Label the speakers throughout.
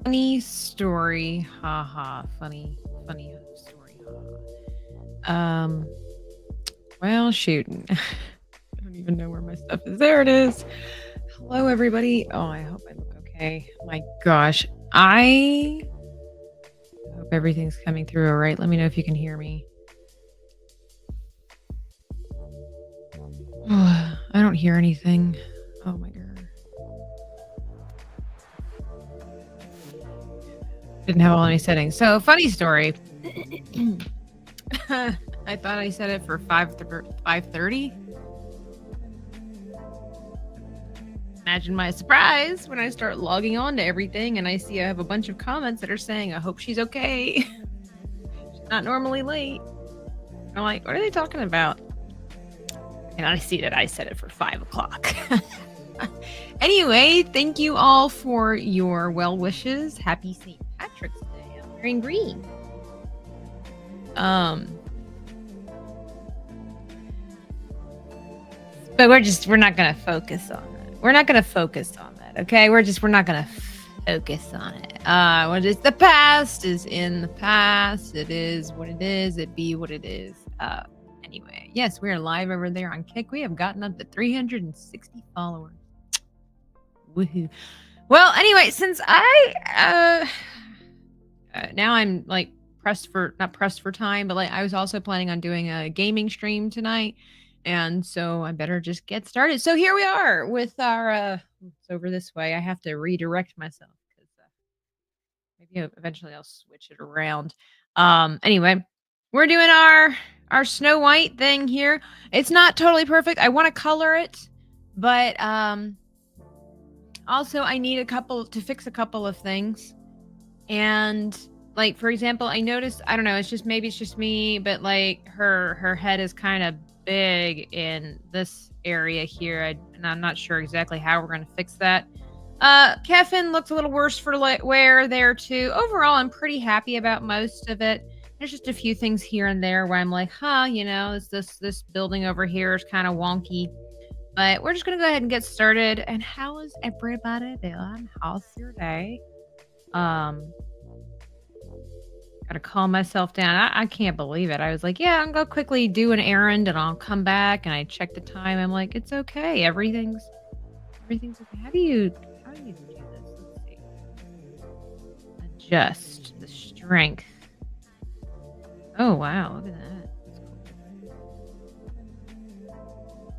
Speaker 1: Funny story. Haha. Funny story. Haha. Well, shoot. I don't even know where my stuff is. There it is. Hello, everybody. Oh, I hope I look okay. My gosh. I hope everything's coming through all right. Let me know if you can hear me. Oh, I don't hear anything. Oh, my God. Didn't have all any settings. So, funny story. I thought I set it for 5:30. Imagine my surprise when I start logging on to everything and I see I have a bunch of comments that are saying, I hope she's okay. She's not normally late. I'm like, what are they talking about? And I see that I set it for 5 o'clock. Anyway, thank you all for your well wishes. Happy St. Patrick's Day. I'm wearing green. But we're not gonna focus on that. We're not gonna focus on that, okay? We're not gonna focus on it. What is the past is in the past. It is what it is. It be what it is. Anyway, yes, we are live over there on Kick. We have gotten up to 360 followers. Woohoo! Well, anyway, since I now I'm like not pressed for time, but like I was also planning on doing a gaming stream tonight. And so I better just get started. So here we are with our it's over this way. I have to redirect myself because maybe eventually I'll switch it around. Anyway, we're doing our Snow White thing here. It's not totally perfect. I want to color it, but also I need to fix a couple of things. And like for example, I noticed, I don't know, it's just me, but like her head is kind of big in this area here, and I'm not sure exactly how we're going to fix that. Kevin looked a little worse for wear there too. Overall, I'm pretty happy about most of it. There's just a few things here and there where I'm like, this building over here is kind of wonky. But we're just going to go ahead and get started. And how is everybody doing? How's your day? Gotta calm myself down. I can't believe it. I was like, yeah, I'm gonna quickly do an errand and I'll come back. And I check the time. I'm like, it's okay. Everything's okay. How do you do this? Let's see. Adjust the strength. Oh wow, look at that. That's cool.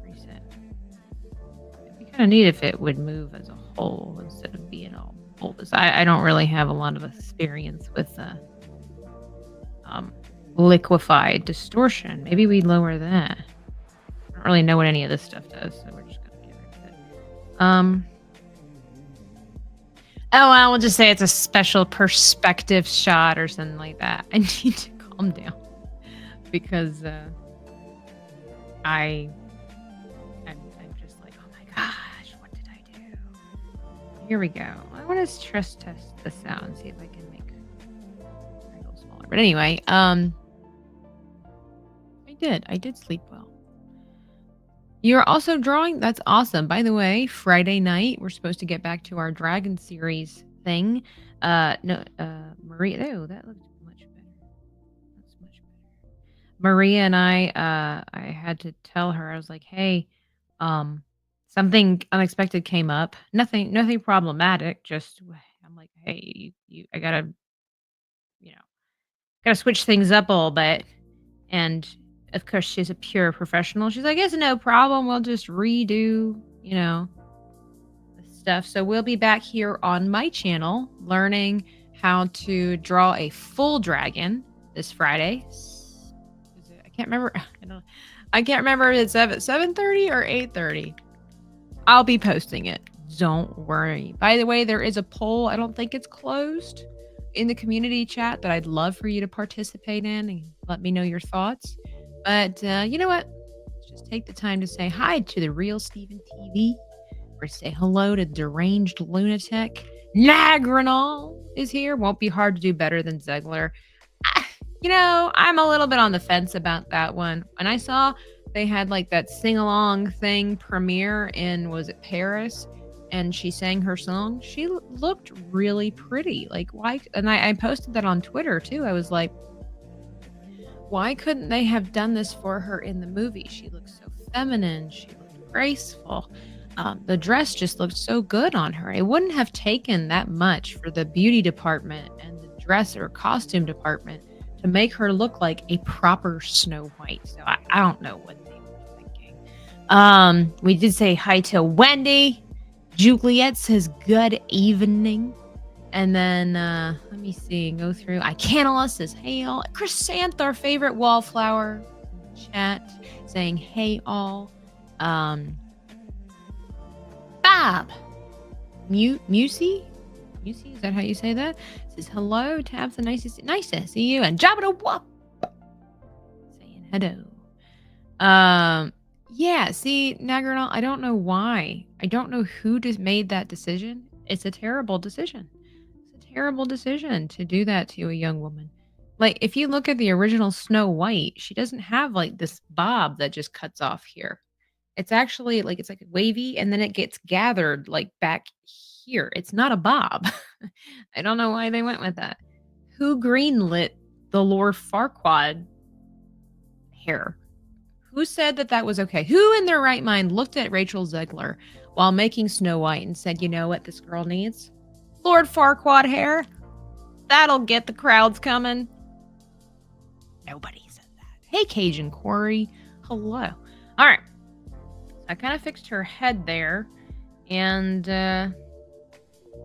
Speaker 1: Reset. It'd be kind of neat if it would move as a whole instead of being all bulbous. I don't really have a lot of experience with liquefied distortion. Maybe we lower that. I don't really know what any of this stuff does, so we're just gonna get rid of it. Oh, well, we'll just say it's a special perspective shot or something like that. I need to calm down because I'm just like, oh my gosh, what did I do? Here we go. I want to stress test this out and see if I can make it a little smaller. But anyway, I did sleep well. You're also drawing? That's awesome. By the way, Friday night, we're supposed to get back to our Dragon series thing. Maria, oh, that looks much better. That's much better. Maria and I had to tell her, I was like, hey, something unexpected came up. Nothing problematic. Just, I'm like, hey, I gotta switch things up a little bit. And of course, she's a pure professional. She's like, it's no problem. We'll just redo, the stuff. So we'll be back here on my channel learning how to draw a full dragon this Friday. I can't remember. I can't remember if it's at 7:30 or 8:30. I'll be posting it. Don't worry. By the way, there is a poll. I don't think it's closed in the community chat that I'd love for you to participate in and let me know your thoughts. But you know what? Let's just take the time to say hi to the real Steven TV, or say hello to deranged lunatic. Nagranol is here. Won't be hard to do better than Zegler. I'm a little bit on the fence about that one. When I saw they had like that sing-along thing premiere in, was it Paris? and she sang her song, she looked really pretty. Like, why? And I posted that on Twitter too. I was like, why couldn't they have done this for her in the movie? She looked so feminine. She looked graceful. The dress just looked so good on her. It wouldn't have taken that much for the beauty department and the dress or costume department to make her look like a proper Snow White. So I don't know what they were thinking. We did say hi to Wendy. Juliet says good evening. And then, let me see, go through. Icanala says, hey all. Chrysanth, our favorite wallflower, in the chat, saying, hey all. Bob. Musey? Musey, is that how you say that? Says, hello, Tabs, nice to see you. And Jabba Wop. Saying hello. Yeah, see, Nagranal, I don't know why. I don't know who just made that decision. It's a terrible decision. Terrible decision to do that to a young woman. Like, if you look at the original Snow White, she doesn't have like this bob that just cuts off here. It's actually like it's like wavy and then it gets gathered like back here. It's not a bob. I don't know why they went with that. Who greenlit the Lord Farquaad hair? Who said that that was okay? Who in their right mind looked at Rachel Zegler while making Snow White and said, you know what this girl needs? Lord Farquaad hair. That'll get the crowds coming. Nobody said that. Hey, Cajun Quarry. Hello. All right. I kind of fixed her head there. And,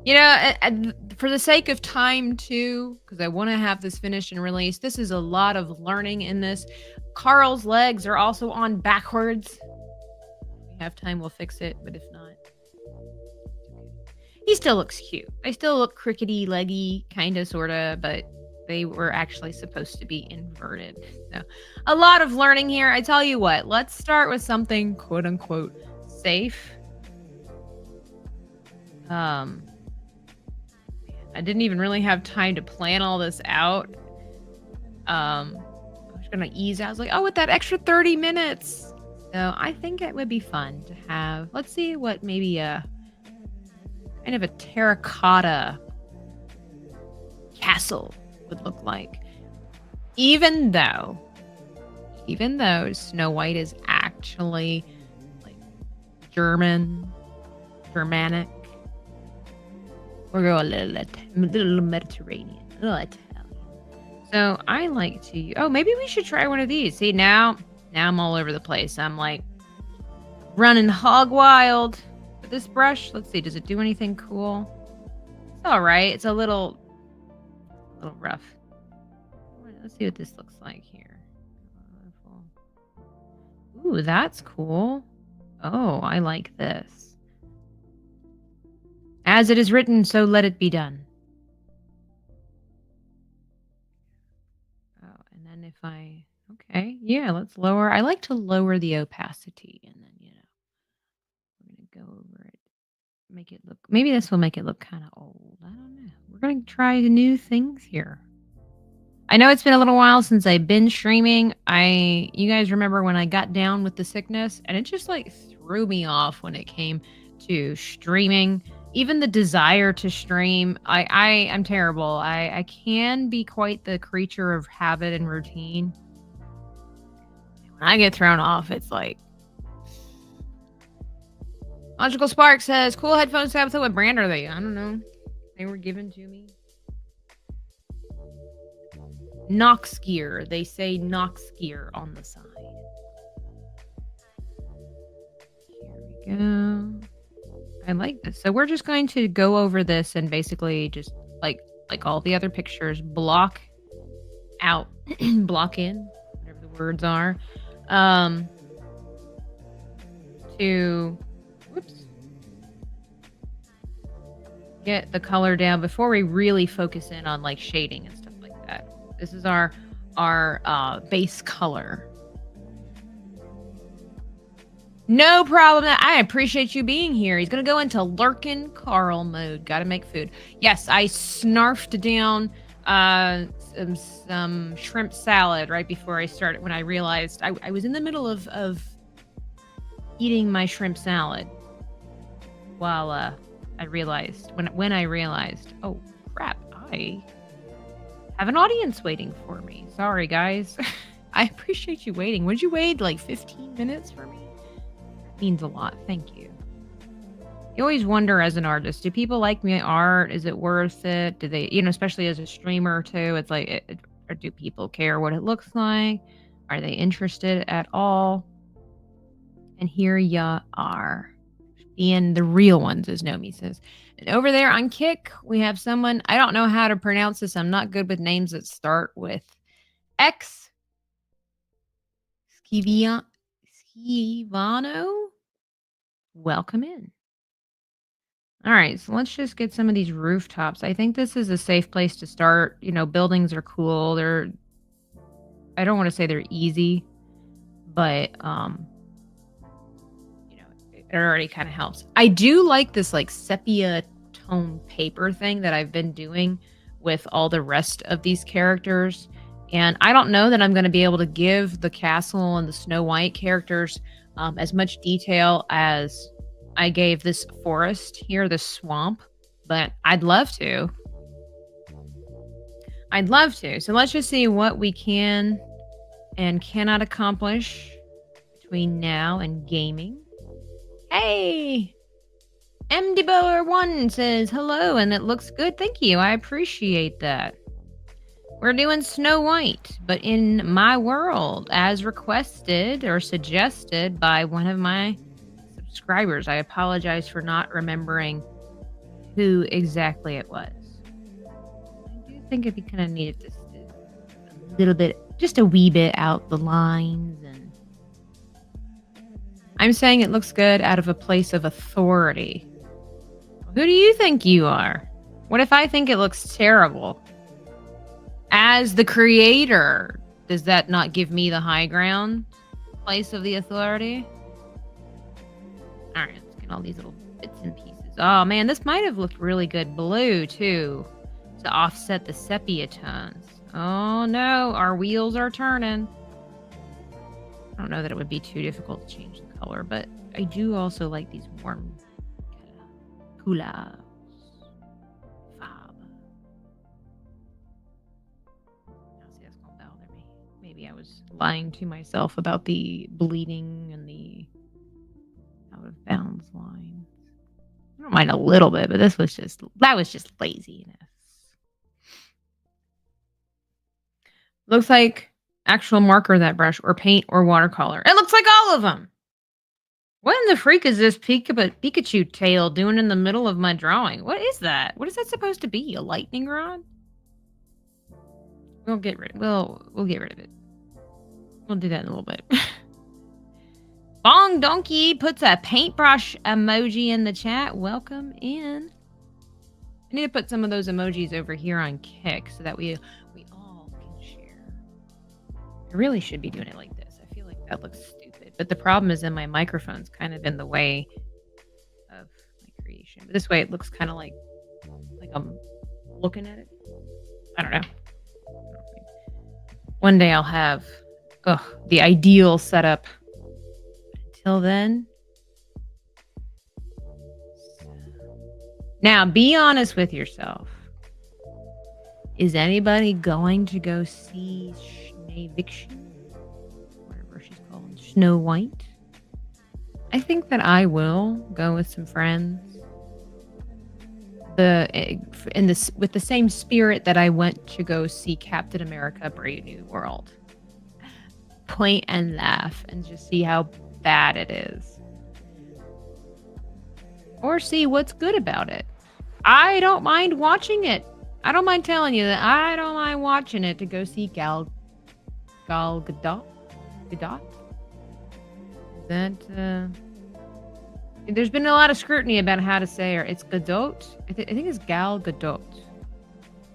Speaker 1: you know, for the sake of time, too, because I want to have this finished and released, this is a lot of learning in this. Carl's legs are also on backwards. If we have time, we'll fix it. But if not, he still looks cute. They still look crickety, leggy, kind of, sort of, but they were actually supposed to be inverted. So a lot of learning here. I tell you what, let's start with something quote unquote safe. I didn't even really have time to plan all this out. I was going to ease out. I was like, oh, with that extra 30 minutes. So I think it would be fun to have, let's see what maybe kind of a terracotta castle would look like. Even though Snow White is actually like Germanic. We'll go a little Mediterranean, a little Italian. So I like to, maybe we should try one of these. See, now I'm all over the place. I'm like running hog wild. This brush, let's see, does it do anything cool? It's all right. It's a little rough. Let's see what this looks like here. Ooh, that's cool. Oh, I like this. As it is written, so let it be done. Oh, and then okay, yeah, let's lower. I like to lower the opacity and then, we're going to go over it. Make it look, maybe this will make it look kind of old. I don't know. We're going to try new things here. I know it's been a little while since I've been streaming. You guys remember when I got down with the sickness and it just like threw me off when it came to streaming. Even the desire to stream. I'm terrible. I can be quite the creature of habit and routine. When I get thrown off, it's like, Logical Spark says, cool headphones, Tabitha. What brand are they? I don't know. They were given to me. Nox Gear. They say Nox Gear on the side. Here we go. I like this. So we're just going to go over this and basically just like all the other pictures, block out, block in, whatever the words are, to get the color down before we really focus in on like shading and stuff like that. This is our base color. No problem. I appreciate you being here. He's going to go into Lurkin Carl mode. Got to make food. Yes, I snarfed down some shrimp salad right before I started when I realized I was in the middle of eating my shrimp salad. while I realized when I realized, oh crap, I have an audience waiting for me. Sorry, guys. I appreciate you waiting. Would you wait like 15 minutes for me? That means a lot. Thank you. You always wonder as an artist, do people like my art? Is it worth it? Do they, especially as a streamer too, it's like, or do people care what it looks like? Are they interested at all? And here ya are. Being the real ones, as Nomi says. And over there on Kick, we have someone, I don't know how to pronounce this. I'm not good with names that start with X. Schivano? Welcome in. All right, so let's just get some of these rooftops. I think this is a safe place to start. Buildings are cool. I don't want to say they're easy, but it already kind of helps. I do like this like sepia tone paper thing that I've been doing with all the rest of these characters. And I don't know that I'm going to be able to give the castle and the Snow White characters as much detail as I gave this forest here, this swamp, but I'd love to. So let's just see what we can and cannot accomplish between now and gaming. Hey! MDBoer1 says hello, and it looks good. Thank you. I appreciate that. We're doing Snow White, but in my world, as requested or suggested by one of my subscribers. I apologize for not remembering who exactly it was. I do think if you kind of needed to a little bit, just a wee bit out the lines. And I'm saying it looks good out of a place of authority. Who do you think you are? What if I think it looks terrible? As the creator, does that not give me the high ground? Place of the authority? All right, let's get all these little bits and pieces. Oh man, this might have looked really good blue too, to offset the sepia tones. Oh no, our wheels are turning. I don't know that it would be too difficult to change the color, but I do also like these warm pulas. Fab. Now see, that's gonna bother me. Maybe I was lying to myself about the bleeding and the out of bounds lines. I don't mind a little bit, but that was just laziness. Looks like actual marker, that brush, or paint, or watercolor. It looks like all of them. What in the freak is this Pikachu tail doing in the middle of my drawing? What is that? What is that supposed to be? A lightning rod? We'll get rid of it. We'll do that in a little bit. Bong Donkey puts a paintbrush emoji in the chat. Welcome in. I need to put some of those emojis over here on Kick so that we all can share. I really should be doing it like this. I feel like that looks stupid. But the problem is that my microphone's kind of in the way of my creation. But this way it looks kind of like I'm looking at it. I don't know. One day I'll have the ideal setup. Until then. Now, be honest with yourself. Is anybody going to go see Schneewittchen? Whatever she's called. Snow White? I think that I will go with some friends. With the same spirit that I went to go see Captain America: Brave New World. Point and laugh and just see how bad it is. Or see what's good about it. I don't mind watching it. I don't mind telling you that I don't mind watching it to go see Gal Gadot. Gadot? Is that there's been a lot of scrutiny about how to say her. It's Gadot. I think it's Gal Gadot.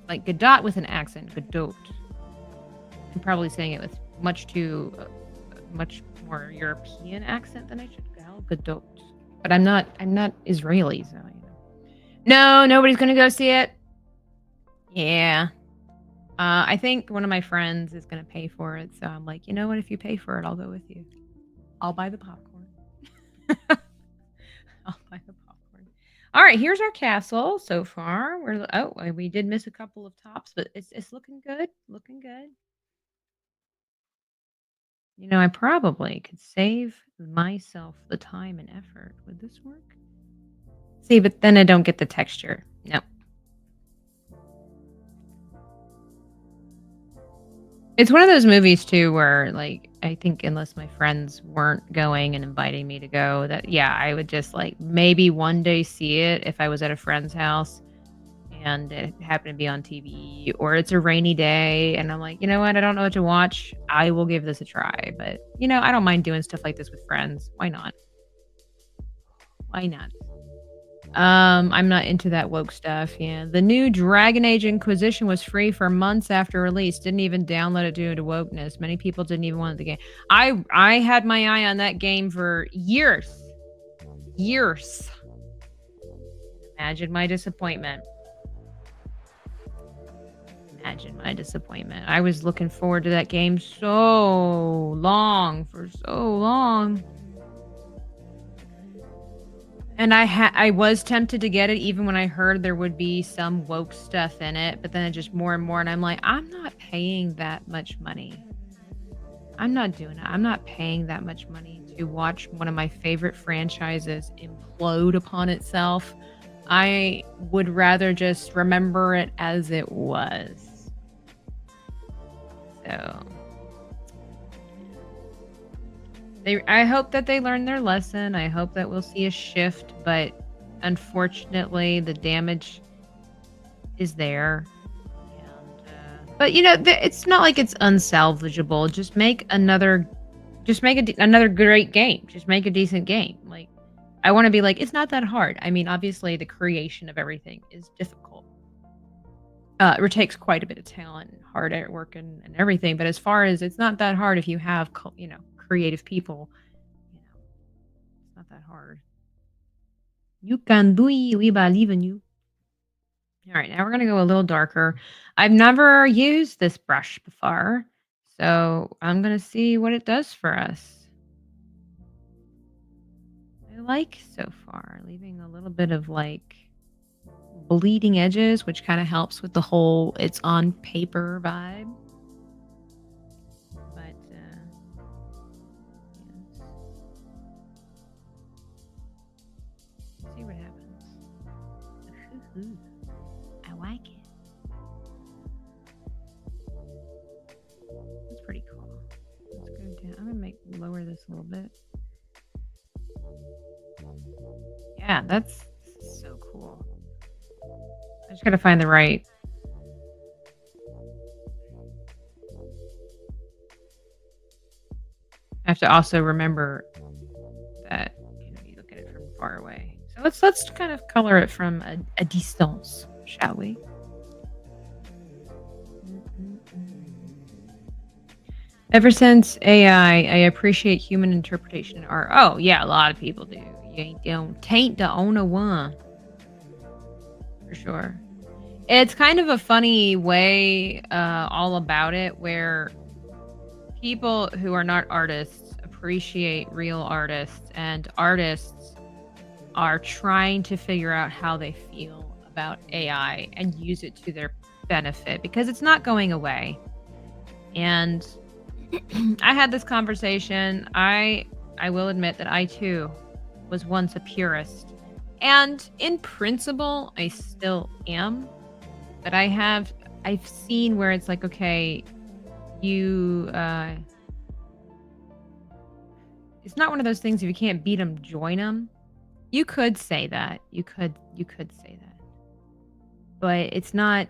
Speaker 1: Like Gadot with an accent. Gadot. I'm probably saying it with much more European accent than I should. Gal Gadot. But I'm not Israeli, so No, nobody's gonna go see it. Yeah. I think one of my friends is gonna pay for it, so I'm like, you know what? If you pay for it, I'll go with you. I'll buy the popcorn. I'll buy the popcorn. All right, here's our castle so far. We did miss a couple of tops, but it's looking good. Looking good. I probably could save myself the time and effort. Would this work? See, but then I don't get the texture. No. It's one of those movies too where, like, I think unless my friends weren't going and inviting me to go, that yeah, I would just like maybe one day see it if I was at a friend's house and it happened to be on TV, or it's a rainy day and I'm like, you know what, I don't know what to watch. I will give this a try. But I don't mind doing stuff like this with friends. Why not? Why not? I'm not into that woke stuff. Yeah. The new Dragon Age Inquisition was free for months after release. Didn't even download it due to wokeness. Many people didn't even want the game. I had my eye on that game for years. Years. Imagine my disappointment. Imagine my disappointment. I was looking forward to that game so long, for so long. And I was tempted to get it even when I heard there would be some woke stuff in it, but then it just more and more, and I'm like, "I'm not paying that much money. I'm not doing it. I'm not paying that much money to watch one of my favorite franchises implode upon itself. I would rather just remember it as it was." So I hope that they learn their lesson. I hope that we'll see a shift, but unfortunately, the damage is there. But it's not like it's unsalvageable. Just make another great game. Just make a decent game. Like, I want to be like, it's not that hard. I mean, obviously, the creation of everything is difficult. It takes quite a bit of talent and hard at work and everything. But as far as it's not that hard if you have, creative people, it's not that hard. You can do it. We believe in you. All right, now we're gonna go a little darker. I've never used this brush before, so I'm gonna see what it does for us. I like so far, leaving a little bit of like bleeding edges, which kind of helps with the whole it's on paper vibe. But yes. See what happens. Ooh, I like it. That's pretty cool. Let's go down. I'm gonna lower this a little bit. Yeah, that's so cool. I just gotta find the right. I have to also remember that you look at it from far away. So let's kind of color it from a distance, shall we? Ever since AI, I appreciate human interpretation in art. Oh yeah, a lot of people do. You don't taint the owner one for sure. It's kind of a funny way all about it, where people who are not artists appreciate real artists, and artists are trying to figure out how they feel about AI and use it to their benefit because it's not going away. And I had this conversation. I will admit that I too was once a purist. And in principle, I still am. But I've seen where it's like, okay, you it's not one of those things, if you can't beat them, join them. You could say that. You could say that. But it's not.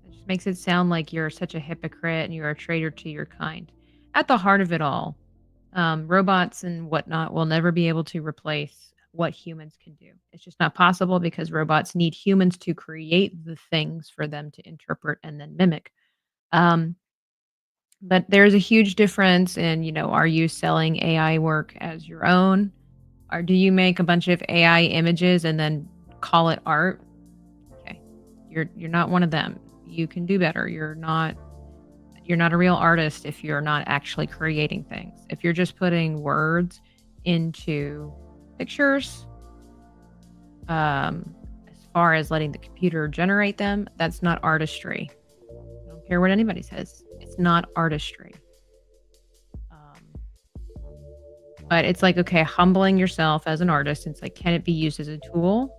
Speaker 1: It just makes it sound like you're such a hypocrite and you're a traitor to your kind. At the heart of it all, robots and whatnot will never be able to replace what humans can do. It's just not possible because robots need humans to create the things for them to interpret and then mimic. Um, but there's a huge difference in, are you selling AI work as your own? Or do you make a bunch of AI images and then call it art? Okay. You're not one of them. You can do better. You're not a real artist if you're not actually creating things. If you're just putting words into pictures, As far as letting the computer generate them, that's not artistry. I don't care what anybody says. It's not artistry. Um, but it's like, okay, humbling yourself as an artist. It's like, can it be used as a tool?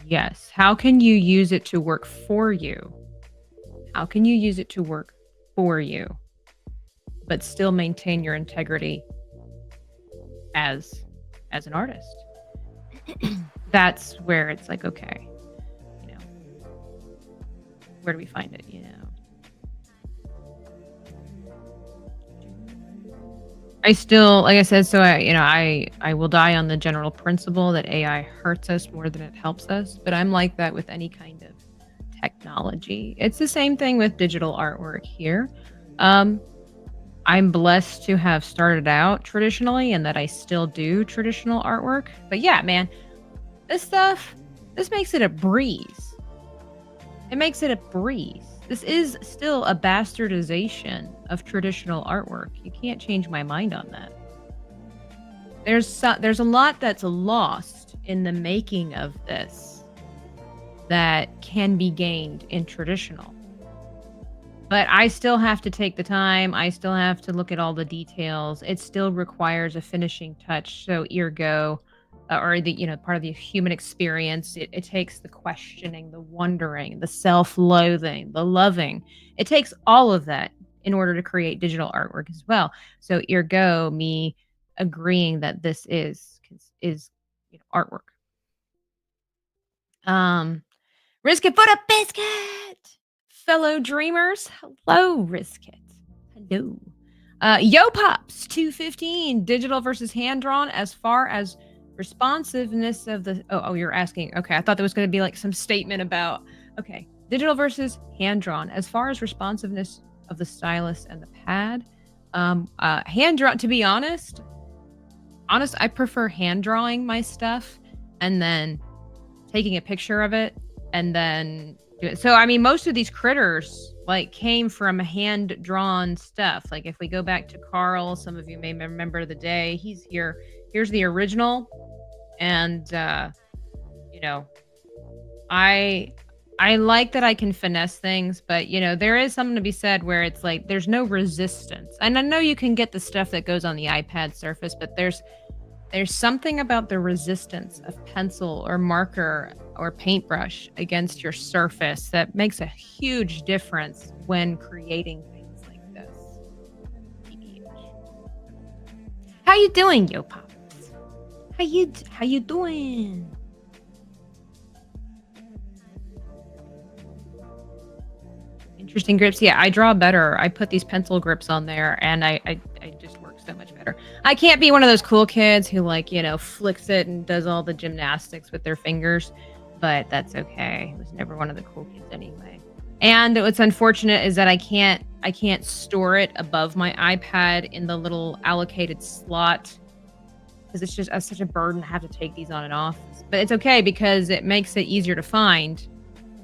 Speaker 1: Yes. How can you use it to work for you? How can you use it to work for you, but still maintain your integrity as as an artist? That's where it's like, okay, you know, where do we find it? I still, like I said, so I will die on the general principle that AI hurts us more than it helps us. But I'm like that with any kind of technology. It's the same thing with digital artwork here. Um, I'm blessed to have started out traditionally and that I still do traditional artwork. But yeah, man, this stuff, this makes it a breeze. It makes it a breeze. This is still a bastardization of traditional artwork. You can't change my mind on that. There's a lot that's lost in the making of this that can be gained in traditional. But I still have to take the time. I still have to look at all the details. It still requires a finishing touch. So ergo, or the part of the human experience, it takes the questioning, the wondering, the self-loathing, the loving. It takes all of that in order to create digital artwork as well. So ergo, me agreeing that this is artwork. Um, Risk it for the biscuit, fellow dreamers. Hello, Risk it. Hello. Yo Pops 215 digital versus hand drawn as far as responsiveness of the you're asking. Okay, I thought there was going to be like some statement about okay, digital versus hand drawn as far as responsiveness of the stylus and the pad. Hand drawn, to be honest, I prefer hand drawing my stuff and then taking a picture of it and then do it. So I mean, most of these critters like came from hand drawn stuff. Like if we go back to Carl, some of you may remember the day he's here. Here's the original, and you know, I like that I can finesse things, but there is something to be said where it's like there's no resistance. And I know you can get the stuff that goes on the iPad Surface, but there's something about the resistance of pencil or marker or paintbrush against your surface that makes a huge difference when creating things like this. TBH. How you doing, Yo Pops? How you doing? Interesting grips. Yeah, I draw better. I put these pencil grips on there, and I just work so much better. I can't be one of those cool kids who flicks it and does all the gymnastics with their fingers, but that's okay. I was never one of the cool kids anyway. And what's unfortunate is that I can't store it above my iPad in the little allocated slot because it's just such a burden to have to take these on and off. But it's okay because it makes it easier to find.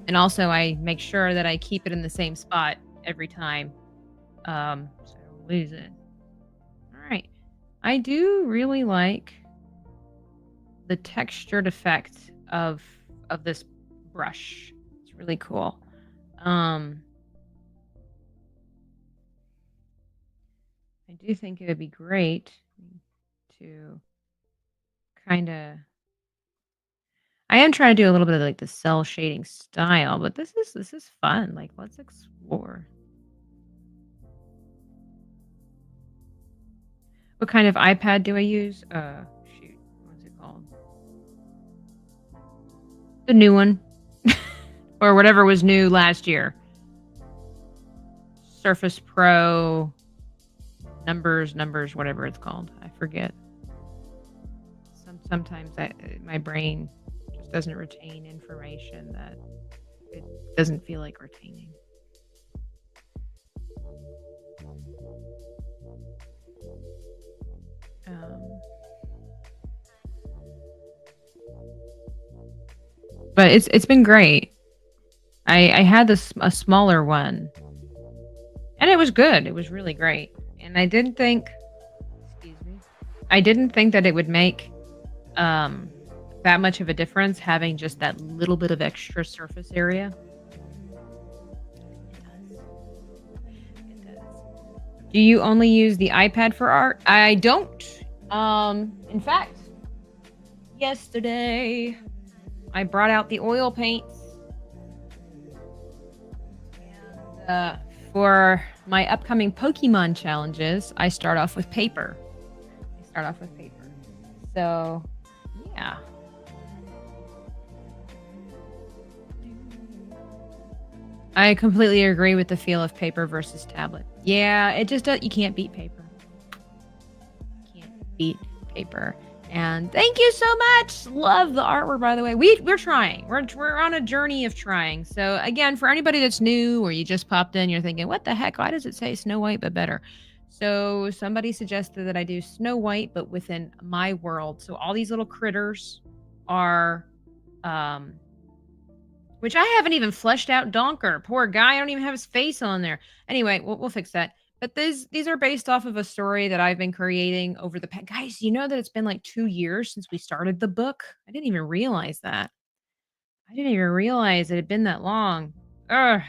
Speaker 1: And also I make sure that I keep it in the same spot every time. So I don't lose it. All right. I do really like the textured effect of this brush. It's really cool. I do think it would be great to kind of I am trying to do a little bit of like the cell shading style, but this is fun. Like, let's explore. What kind of iPad do I use? Shoot, what's it called? The new one, or whatever was new last year. Surface Pro, numbers, whatever it's called. I forget. Sometimes my brain just doesn't retain information that it doesn't feel like retaining. But it's been great. I had a smaller one, and it was good. It was really great, and I didn't think, excuse me, I didn't think that it would make that much of a difference having just that little bit of extra surface area. It does. It does. Do you only use the iPad for art? I don't. In fact, yesterday I brought out the oil paints and for my upcoming Pokemon challenges, I start off with paper. So, yeah. I completely agree with the feel of paper versus tablet. Yeah, it just does. You can't beat paper. Can't beat paper. And thank you so much. Love the artwork, by the way. We're trying. We're on a journey of trying. So again, for anybody that's new or you just popped in, you're thinking, what the heck? Why does it say Snow White but better? So somebody suggested that I do Snow White, but within my world. So all these little critters are which I haven't even fleshed out Donker. Poor guy. I don't even have his face on there. Anyway, we'll fix that. But these are based off of a story that I've been creating over the past. Guys, you know that it's been like 2 years since we started the book? I didn't even realize that. I didn't even realize it had been that long. Ugh.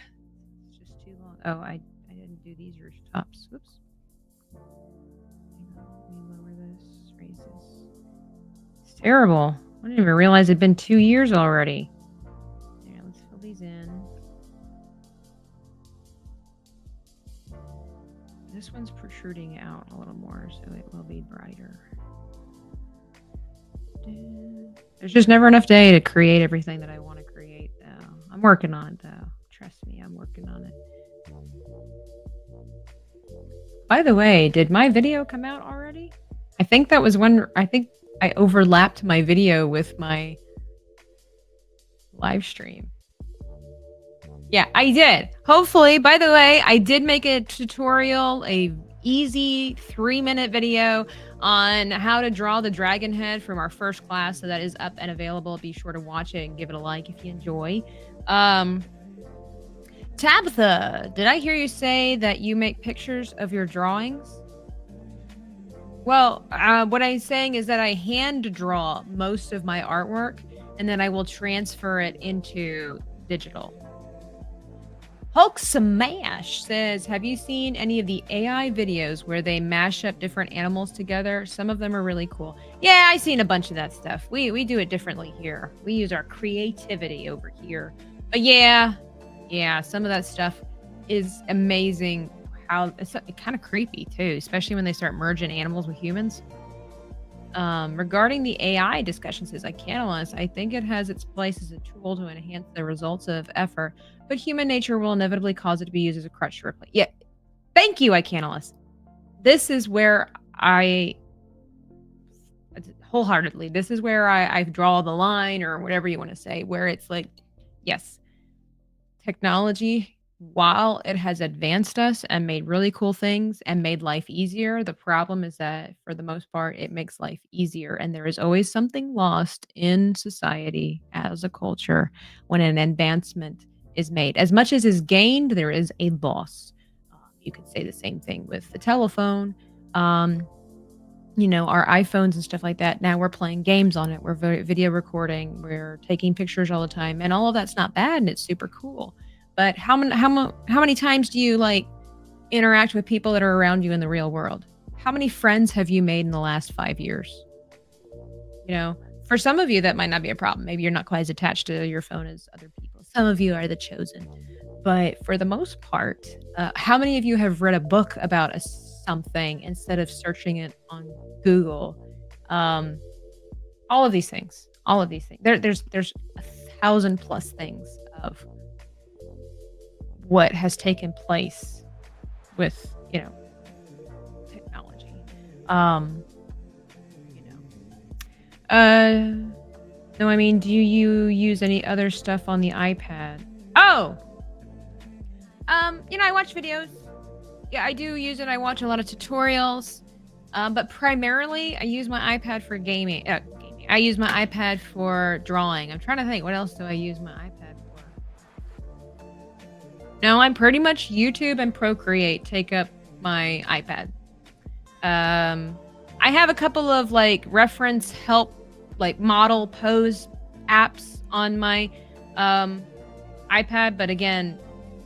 Speaker 1: It's just too long. Oh, I didn't do these rooftops. Oops. Hang on, let me lower this. Raise this. It's terrible. I didn't even realize it'd been 2 years already. There, let's fill these in. This one's protruding out a little more, so it will be brighter. There's just never enough day to create everything that I want to create, though. I'm working on it, though. Trust me, I'm working on it. By the way, did my video come out already? I think that was when I overlapped my video with my live stream. Yeah, I did. Hopefully, by the way, I did make a tutorial, a easy 3-minute video on how to draw the dragon head from our first class. So that is up and available. Be sure to watch it and give it a like if you enjoy. Tabitha, did I hear you say that you make pictures of your drawings? Well, what I'm saying is that I hand draw most of my artwork and then I will transfer it into digital. Hulk Smash says, have you seen any of the AI videos where they mash up different animals together? Some of them are really cool. Yeah, I've seen a bunch of that stuff. We do it differently here. We use our creativity over here. But yeah, some of that stuff is amazing. How it's kind of creepy too, especially when they start merging animals with humans. Regarding the AI discussion, says Icanalus, I think it has its place as a tool to enhance the results of effort, but human nature will inevitably cause it to be used as a crutch to replace. Yeah, thank you, Icanalus. This is where I wholeheartedly. This is where I draw the line, or whatever you want to say, where it's like, yes, technology, while it has advanced us and made really cool things and made life easier, the problem is that for the most part, it makes life easier. And there is always something lost in society as a culture when an advancement is made. As much as is gained, there is a loss. You could say the same thing with the telephone. You know, our iPhones and stuff like that. Now we're playing games on it. We're video recording. We're taking pictures all the time. And all of that's not bad and it's super cool. But how many times do you like interact with people that are around you in the real world? How many friends have you made in the last 5 years? You know, for some of you, that might not be a problem. Maybe you're not quite as attached to your phone as other people. Some of you are the chosen. But for the most part, how many of you have read a book about something instead of searching it on Google? All of these things. There's 1,000+ things of what has taken place with, technology. No, I mean, do you use any other stuff on the iPad? Oh, I watch videos. Yeah, I do use it. I watch a lot of tutorials. But primarily I use my iPad for gaming. I use my iPad for drawing. I'm trying to think, what else do I use my iPad for? No, I'm pretty much YouTube and Procreate take up my iPad. I have a couple of reference help like model pose apps on my um iPad, but again,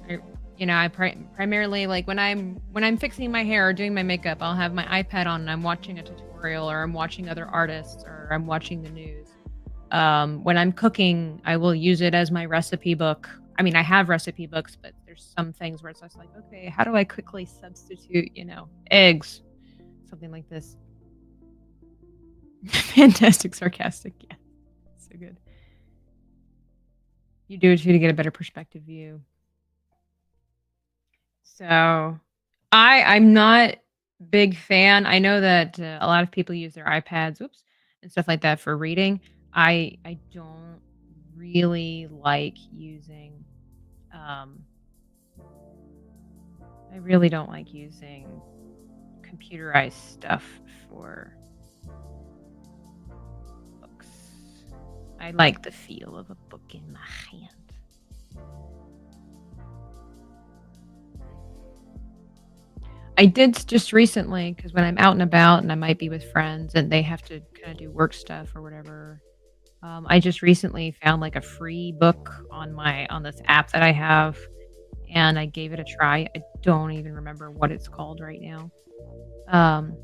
Speaker 1: I, I primarily like when I'm fixing my hair or doing my makeup, I'll have my iPad on and I'm watching a tutorial or I'm watching other artists or I'm watching the news. When I'm cooking, I will use it as my recipe book. I mean, I have recipe books, but there's some things where it's just like, okay, how do I quickly substitute, eggs, something like this. Fantastic, sarcastic, yeah, so good. You do it too to get a better perspective view. So, I'm not big fan. I know that a lot of people use their iPads, oops, and stuff like that for reading. I don't really like using. Um, I really don't like using computerized stuff for books. I like the feel of a book in my hand. I did just recently because when I'm out and about and I might be with friends and they have to kind of do work stuff or whatever. I just recently found like a free book on this app that I have, and I gave it a try. I don't even remember what it's called right now. Um,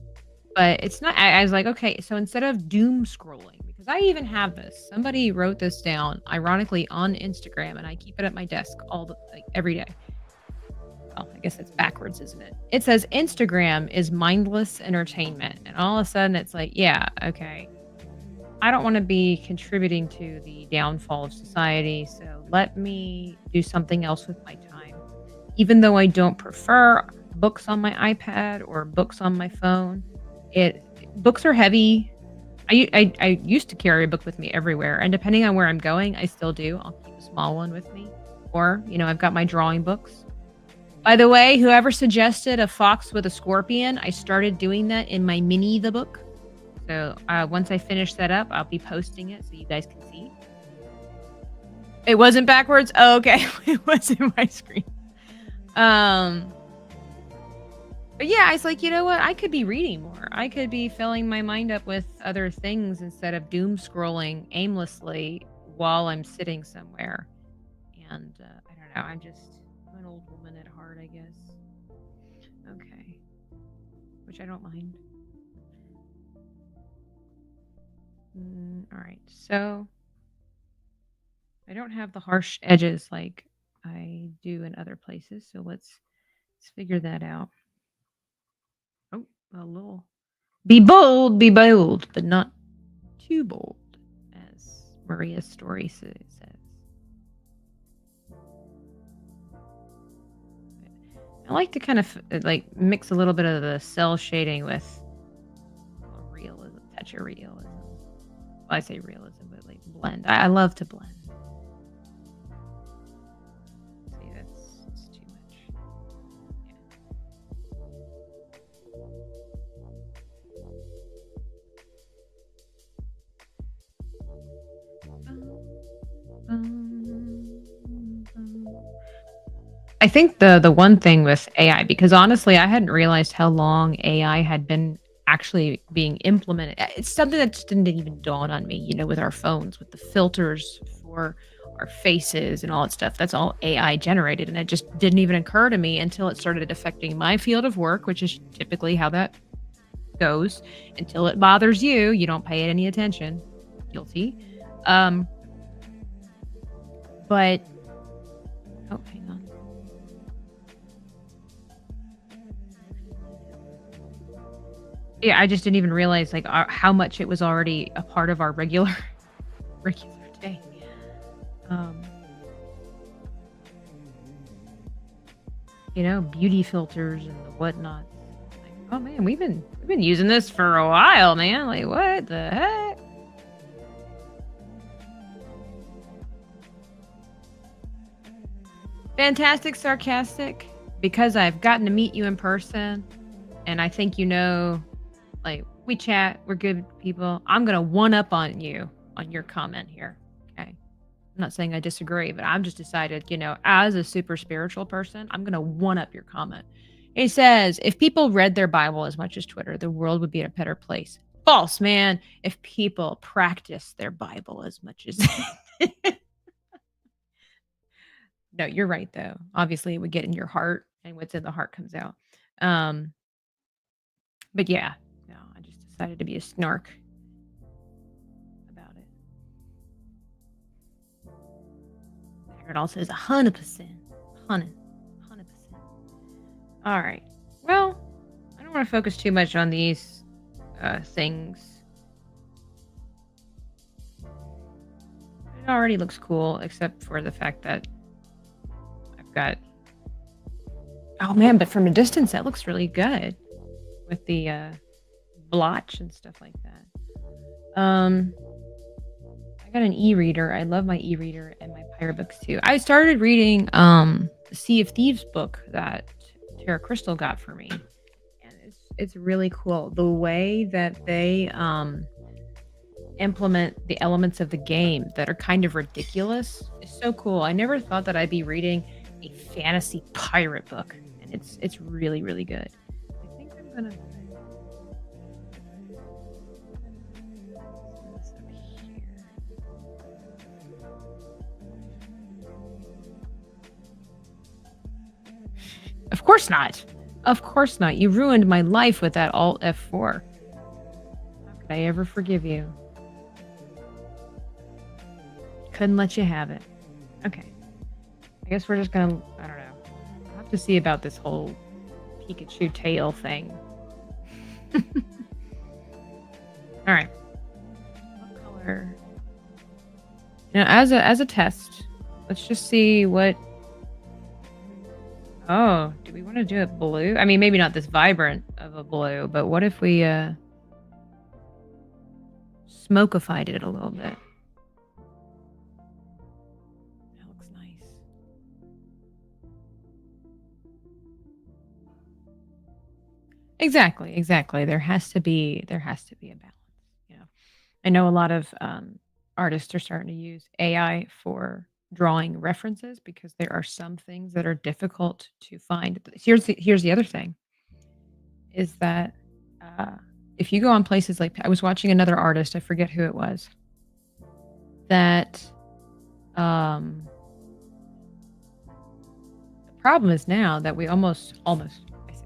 Speaker 1: but it's not. I was like, okay, so instead of doom scrolling, because I even have this. Somebody wrote this down, ironically, on Instagram, and I keep it at my desk every day. Oh, I guess it's backwards, isn't it? It says Instagram is mindless entertainment. And all of a sudden it's like, yeah, okay. I don't want to be contributing to the downfall of society. So let me do something else with my time. Even though I don't prefer books on my iPad or books on my phone, it books are heavy. I used to carry a book with me everywhere. And depending on where I'm going, I still do. I'll keep a small one with me. Or, I've got my drawing books. By the way, whoever suggested a fox with a scorpion, I started doing that in my mini the book. So once I finish that up, I'll be posting it so you guys can see. It wasn't backwards? Oh, okay. It was in my screen. But yeah, it's like, you know what? I could be reading more. I could be filling my mind up with other things instead of doom scrolling aimlessly while I'm sitting somewhere. And I don't know. I'm an old woman at heart, I guess. Okay. Which I don't mind. All right. So I don't have the harsh edges like I do in other places. So let's figure that out. Oh, a little. Be bold, but not too bold, as Maria's story says. I like to kind of like mix a little bit of the cell shading with realism, touch of realism. Well, I say realism, but like blend. I love to blend. See, that's too much. I think the one thing with AI, because honestly, I hadn't realized how long AI had been actually being implemented. It's something that just didn't even dawn on me, with our phones, with the filters for our faces and all that stuff. That's all AI generated. And it just didn't even occur to me until it started affecting my field of work, which is typically how that goes. Until it bothers you, you don't pay it any attention. Guilty. But, oh, hang on. Yeah, I just didn't even realize like how much it was already a part of our regular regular day. Um, beauty filters and the whatnot. Like, oh man, we've been using this for a while, man. Like, what the heck? Fantastic, sarcastic, because I've gotten to meet you in person, and I think like we chat, we're good people. I'm gonna one up on you on your comment here. Okay. I'm not saying I disagree, but I've just decided, as a super spiritual person, I'm gonna one up your comment. It says, if people read their Bible as much as Twitter, the world would be a better place. False, man. If people practice their Bible as much as No, you're right, though. Obviously, it would get in your heart, and what's in the heart comes out. Um, but yeah, no, I just decided to be a snark about it. There it all says 100%. 100%. All right. Well, I don't want to focus too much on these things. It already looks cool, except for the fact that I've got... Oh, man, but from a distance, that looks really good with the blotch and stuff like that. I got an e-reader. I love my e-reader and my pirate books, too. I started reading the Sea of Thieves book that Tara Crystal got for me. And it's really cool. The way that they implement the elements of the game that are kind of ridiculous is so cool. I never thought that I'd be reading a fantasy pirate book, and it's really, really good. I think I'm gonna this up here. Of course not. Of course not. You ruined my life with that Alt F4. How could I ever forgive you? Couldn't let you have it. Okay. I guess we're just gonna... I don't know. I'll have to see about this whole Pikachu tail thing. Alright. What color? Now, as a test, let's just see what... Oh, do we want to do it blue? I mean, maybe not this vibrant of a blue, but what if we smokified it a little bit? That looks nice. Exactly. There has to be a balance. You know, I know a lot of artists are starting to use AI for drawing references because there are some things that are difficult to find. Here's the other thing is that if you go on places like... I was watching another artist, I forget who it was, that the problem is now that we almost I say,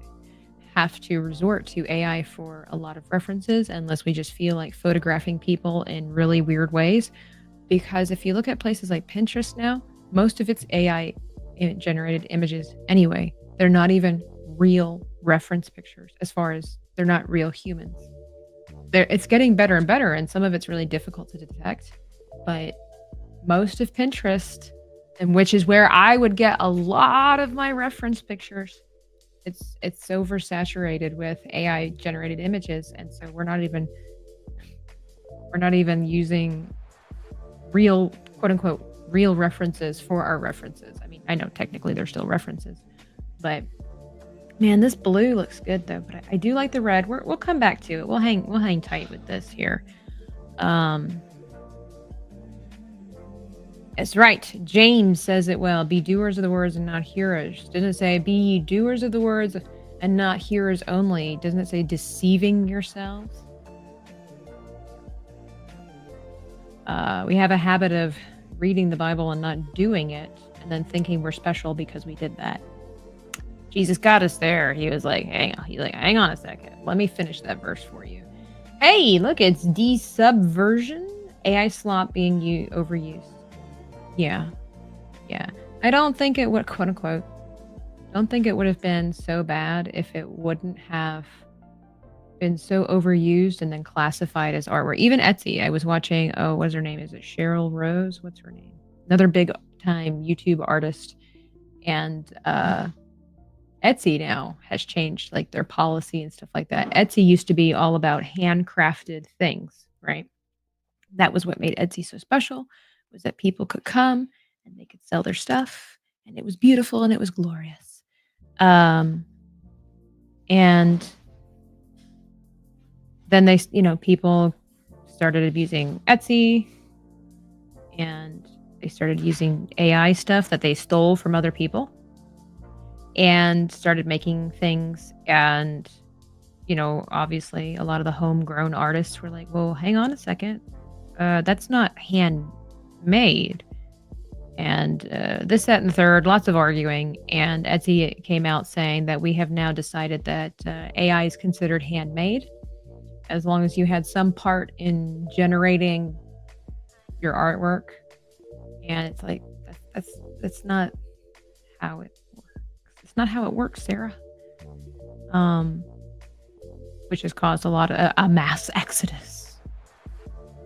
Speaker 1: have to resort to AI for a lot of references unless we just feel like photographing people in really weird ways. Because if you look at places like Pinterest now, most of it's AI generated images anyway. They're not even real reference pictures, as far as they're not real humans. It's getting better and better, and some of it's really difficult to detect. But most of Pinterest, and which is where I would get a lot of my reference pictures, it's oversaturated with AI generated images, and so we're not even using real, quote unquote, real references for our references. I mean, I know technically they're still references, but man, this blue looks good though. But I do like the red. We'll come back to it. We'll hang tight with this here. It's right. James says it well. Be doers of the words and not hearers. Doesn't it say be ye doers of the words and not hearers only? Doesn't it say deceiving yourselves? We have a habit of reading the Bible and not doing it, and then thinking we're special because we did that. Jesus got us there. He was like, hang on a second. Let me finish that verse for you. Hey, look, it's de-subversion. AI slop being overused. Yeah. I don't think it would, quote unquote, don't think it would have been so bad if it wouldn't have been so overused and then classified as artwork. Even Etsy, I was watching, what's her name? Is it Cheryl Rose? What's her name? Another big time YouTube artist. And Etsy now has changed like their policy and stuff like that. Etsy used to be all about handcrafted things, right? That was what made Etsy so special, was that people could come and they could sell their stuff, and it was beautiful and it was glorious. And then people started abusing Etsy, and they started using AI stuff that they stole from other people and started making things, and obviously a lot of the homegrown artists were like, well, hang on a second. That's not handmade. And this, that, and the third, lots of arguing. And Etsy came out saying that we have now decided that AI is considered handmade as long as you had some part in generating your artwork. And it's like, that's not how it works. It's not how it works, Sarah. Which has caused a lot of a mass exodus.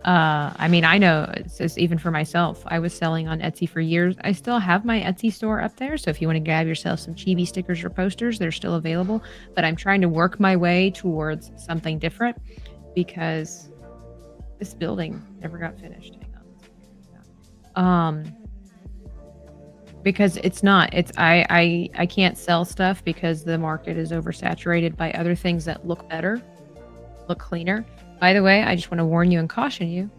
Speaker 1: I mean, I know it's even for myself. I was selling on Etsy for years. I still have my Etsy store up there. So if you want to grab yourself some chibi stickers or posters, they're still available. But I'm trying to work my way towards something different because this building never got finished. Hang on. Because I can't sell stuff because the market is oversaturated by other things that look better, look cleaner. By the way, I just want to warn you and caution you,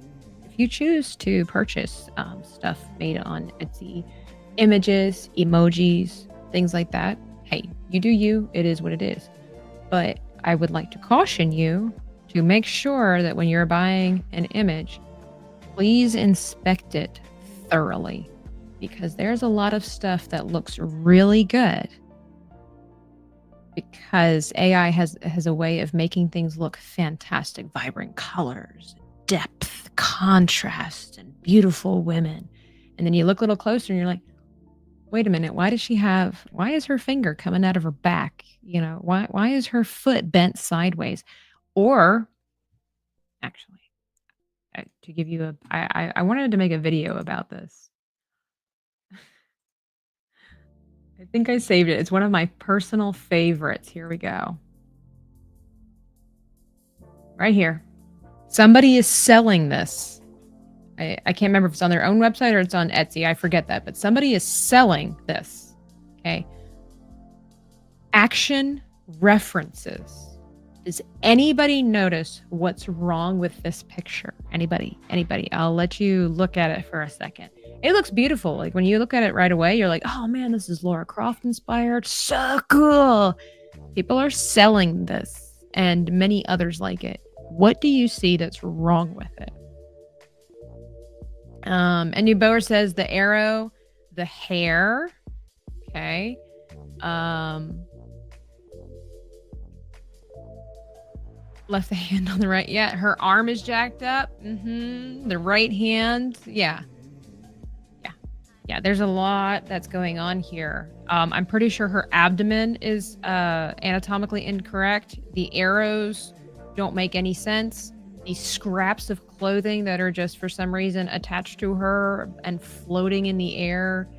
Speaker 1: if you choose to purchase stuff made on Etsy, images, emojis, things like that, hey, you do you, it is what it is. But I would like to caution you to make sure that when you're buying an image, please inspect it thoroughly, because there's a lot of stuff that looks really good because AI has a way of making things look fantastic, vibrant colors, depth, contrast, and beautiful women. And then you look a little closer and you're like, wait a minute, why is her finger coming out of her back? Why is her foot bent sideways? Or actually, to give you I wanted to make a video about this. I think I saved it. It's one of my personal favorites. Here we go. Right here. Somebody is selling this. I can't remember if it's on their own website or it's on Etsy. I forget that. But somebody is selling this. Okay. Action references. Does anybody notice what's wrong with this picture? Anybody? I'll let you look at it for a second. It looks beautiful. Like when you look at it right away, you're like, oh man, this is Lara Croft inspired. So cool. People are selling this and many others like it. What do you see that's wrong with it? And Newboer says the arrow, the hair. Okay. Left the hand on the right. Yeah, her arm is jacked up. The right hand. Yeah, there's a lot that's going on here. I'm pretty sure her abdomen is anatomically incorrect. The arrows don't make any sense. These scraps of clothing that are just for some reason attached to her and floating in the air.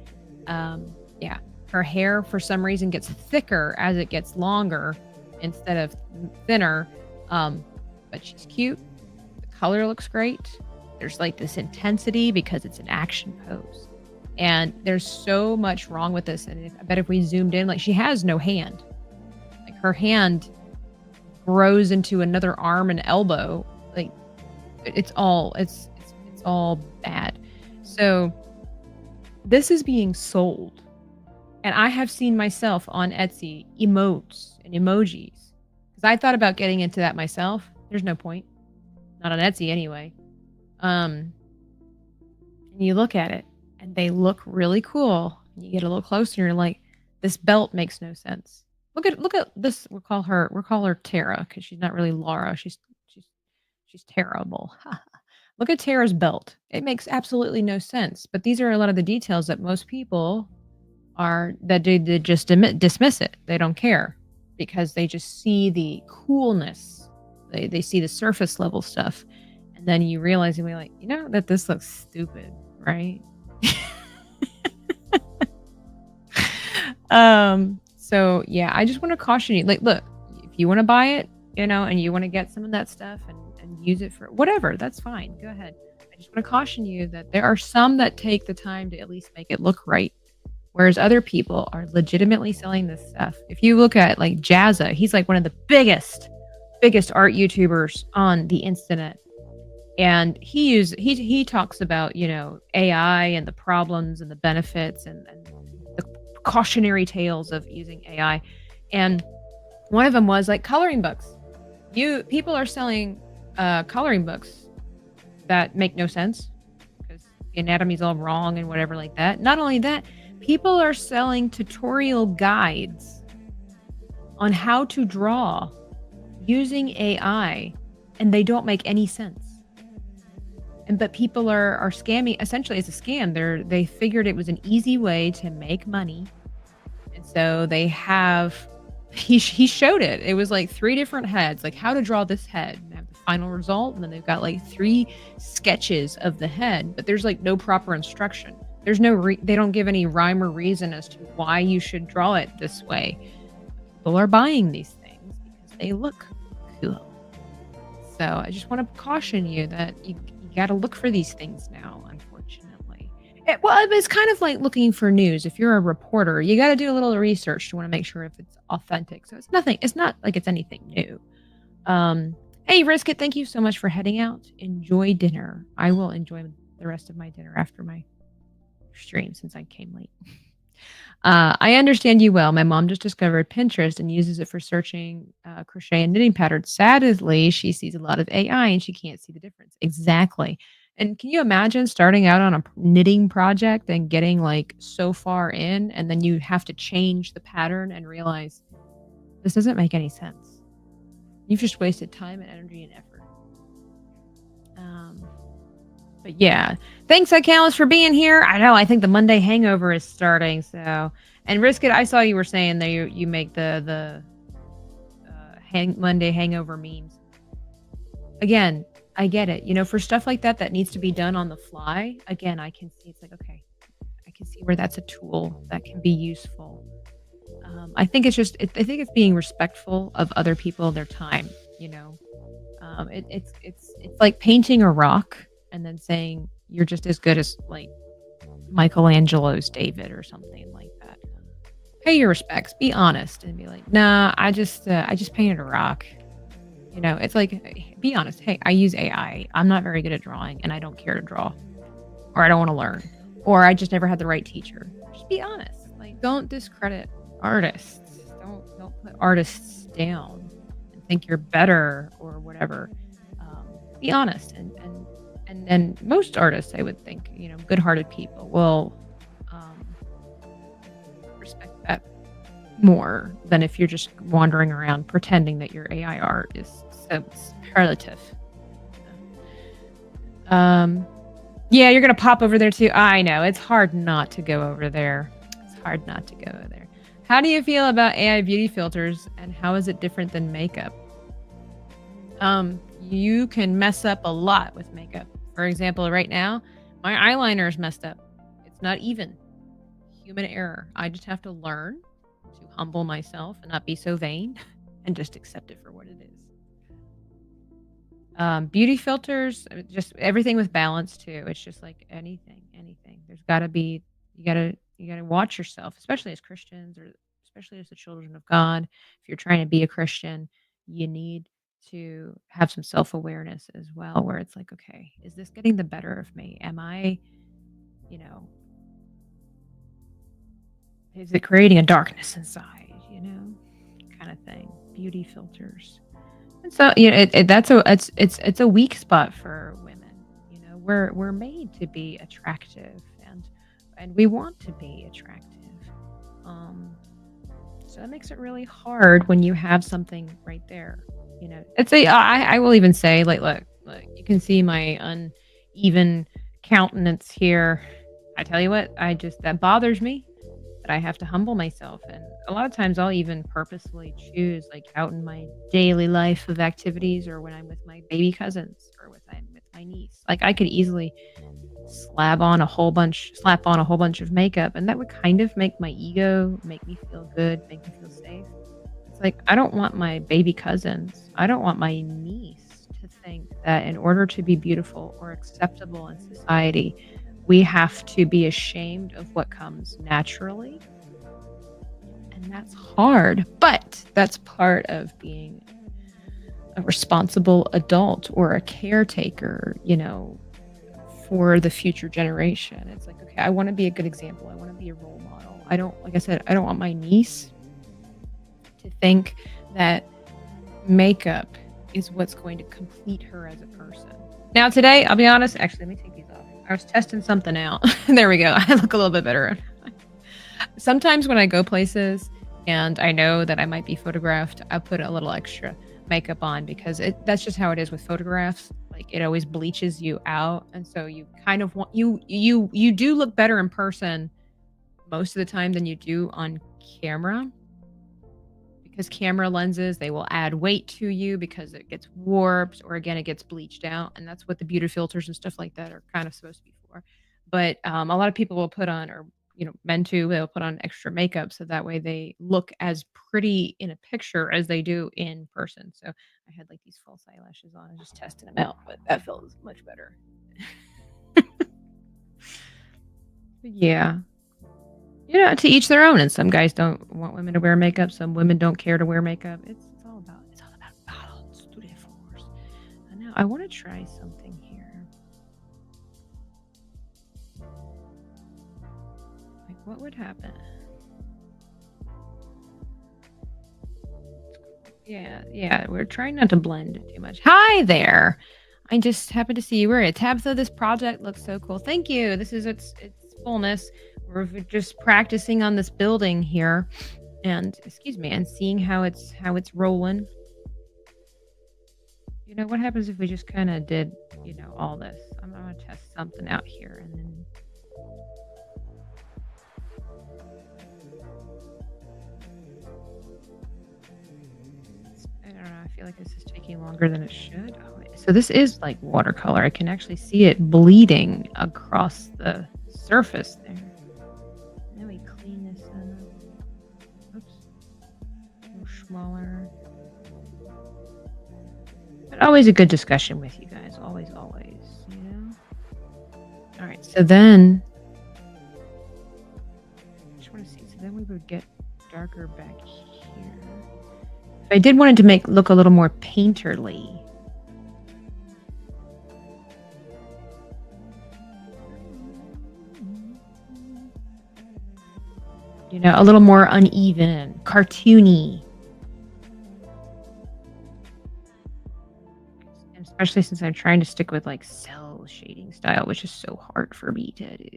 Speaker 1: Her hair for some reason gets thicker as it gets longer instead of thinner. But she's cute. The color looks great. There's like this intensity because it's an action pose. And there's so much wrong with this. And I bet if we zoomed in, like she has no hand. Like her hand grows into another arm and elbow. Like it's all bad. So this is being sold. And I have seen myself on Etsy emotes and emojis. Because I thought about getting into that myself. There's no point. Not on Etsy anyway. And you look at it and they look really cool. You get a little closer and you're like, this belt makes no sense. Look at this. We'll call her Tara because she's not really Laura. She's terrible. Look at Tara's belt. It makes absolutely no sense. But these are a lot of the details that most people they just dismiss it. They don't care because they just see the coolness. They see the surface level stuff. And then you realize and we're like, that this looks stupid, right? So yeah, I just want to caution you. Like, look, if you want to buy it, and you want to get some of that stuff and use it for whatever, that's fine. Go ahead. I just want to caution you that there are some that take the time to at least make it look right. Whereas other people are legitimately selling this stuff. If you look at like Jazza, he's like one of the biggest art YouTubers on the internet. And he talks about, AI and the problems and the benefits and the cautionary tales of using AI. And one of them was like coloring books. You people are selling coloring books that make no sense because the anatomy's all wrong and whatever like that. Not only that, people are selling tutorial guides on how to draw using AI, and they don't make any sense. And but people are scamming. Essentially, it's a scam. They figured it was an easy way to make money, and so they have. He showed it. It was like 3 different heads, like how to draw this head, and have the final result, and then they've got like 3 sketches of the head, but there's like no proper instruction. There's no they don't give any rhyme or reason as to why you should draw it this way. People are buying these things because they look cool. So I just want to caution you that you got to look for these things now, unfortunately. Well, it's kind of like looking for news. If you're a reporter, you got to do a little research to want to make sure if it's authentic. So it's not like it's anything new. Hey, Risk It, thank you so much for heading out. Enjoy dinner. I will enjoy the rest of my dinner after my stream since I came late. I understand you well. My mom just discovered Pinterest and uses it for searching crochet and knitting patterns. Sadly, she sees a lot of AI and she can't see the difference. Exactly. And can you imagine starting out on a knitting project and getting like so far in, and then you have to change the pattern and realize this doesn't make any sense? You've just wasted time and energy and effort. But yeah, thanks, Icalis, for being here. I know. I think the Monday hangover is starting. So, and Risk It, I saw you were saying that you make the Monday hangover memes. Again, I get it. You know, for stuff like that needs to be done on the fly. Again, I can see it's like, okay, I can see where that's a tool that can be useful. I think it's just, I think it's being respectful of other people, their time. You know, it's like painting a rock and then saying you're just as good as like Michelangelo's David or something like that. Pay your respects. Be honest and be like, nah, I just painted a rock. You know, it's like, be honest. Hey, I use AI. I'm not very good at drawing, and I don't care to draw, or I don't want to learn, or I just never had the right teacher. Just be honest. Like, don't discredit artists. Don't put artists down and think you're better or whatever. Be honest and most artists, I would think, you know, good-hearted people will respect that more than if you're just wandering around pretending that your AI art is so superlative. Yeah, you're gonna pop over there too. I know it's hard not to go over there. It's hard not to go over there. How do you feel about AI beauty filters, and how is it different than makeup? You can mess up a lot with makeup. For example, right now, my eyeliner is messed up. It's not even. Human error. I just have to learn to humble myself and not be so vain and just accept it for what it is. Beauty filters, just everything with balance too. It's just like anything. There's got to be, you got to watch yourself, especially as Christians or especially as the children of God. If you're trying to be a Christian, you need to have some self-awareness as well, where it's like, okay, is this getting the better of me? Am I, you know, is it creating a darkness inside, you know, kind of thing. Beauty filters. And so, you know, it's a weak spot for women. You know, we're made to be attractive, and we want to be attractive. So that makes it really hard when you have something right there. You know, I will even say, like, look, you can see my uneven countenance here. I tell you what, that bothers me, that I have to humble myself. And a lot of times I'll even purposefully choose, like out in my daily life of activities, or when I'm with my baby cousins, or when I'm with my niece, like I could easily slap on a whole bunch of makeup, and that would kind of make my ego, make me feel good, make me feel safe. It's like, I don't want my baby cousins, I don't want my niece to think that in order to be beautiful or acceptable in society, we have to be ashamed of what comes naturally. And that's hard, but that's part of being a responsible adult or a caretaker, you know, for the future generation. It's like, okay, I want to be a good example. I want to be a role model. Like I said, I don't want my niece to think that makeup is what's going to complete her as a person. Now today, I'll be honest, actually, let me take these off. I was testing something out. There we go. I look a little bit better. Sometimes when I go places and I know that I might be photographed, I put a little extra makeup on because that's just how it is with photographs. Like it always bleaches you out, and so you kind of want you do look better in person most of the time than you do on camera, because camera lenses, they will add weight to you because it gets warped or again it gets bleached out, and that's what the beauty filters and stuff like that are kind of supposed to be for. But a lot of people will put on, or men too, they'll put on extra makeup so that way they look as pretty in a picture as they do in person. So I had like these false eyelashes on and just testing them out, but that feels much better. But yeah. To each their own, and some guys don't want women to wear makeup, some women don't care to wear makeup. It's all about balance to the force. I know. I want to try something here. Like what would happen? Yeah, we're trying not to blend it too much. Hi there. I just happened to see you. We're at Tabitha. This project looks so cool. Thank you. This is its fullness. We're just practicing on this building here, and excuse me, and seeing how it's rolling. What happens if we just kind of did, all this? I'm gonna test something out here, and then I don't know. I feel like this is taking longer than it should. Oh, so this is like watercolor. I can actually see it bleeding across the surface there. Then we clean this up. Oops. A little smaller. But always a good discussion with you guys. Always. All right. So then, I just want to see. So then we would get darker back here. If I did want it to look a little more painterly. A little more uneven, cartoony. And especially since I'm trying to stick with like cell shading style, which is so hard for me to do.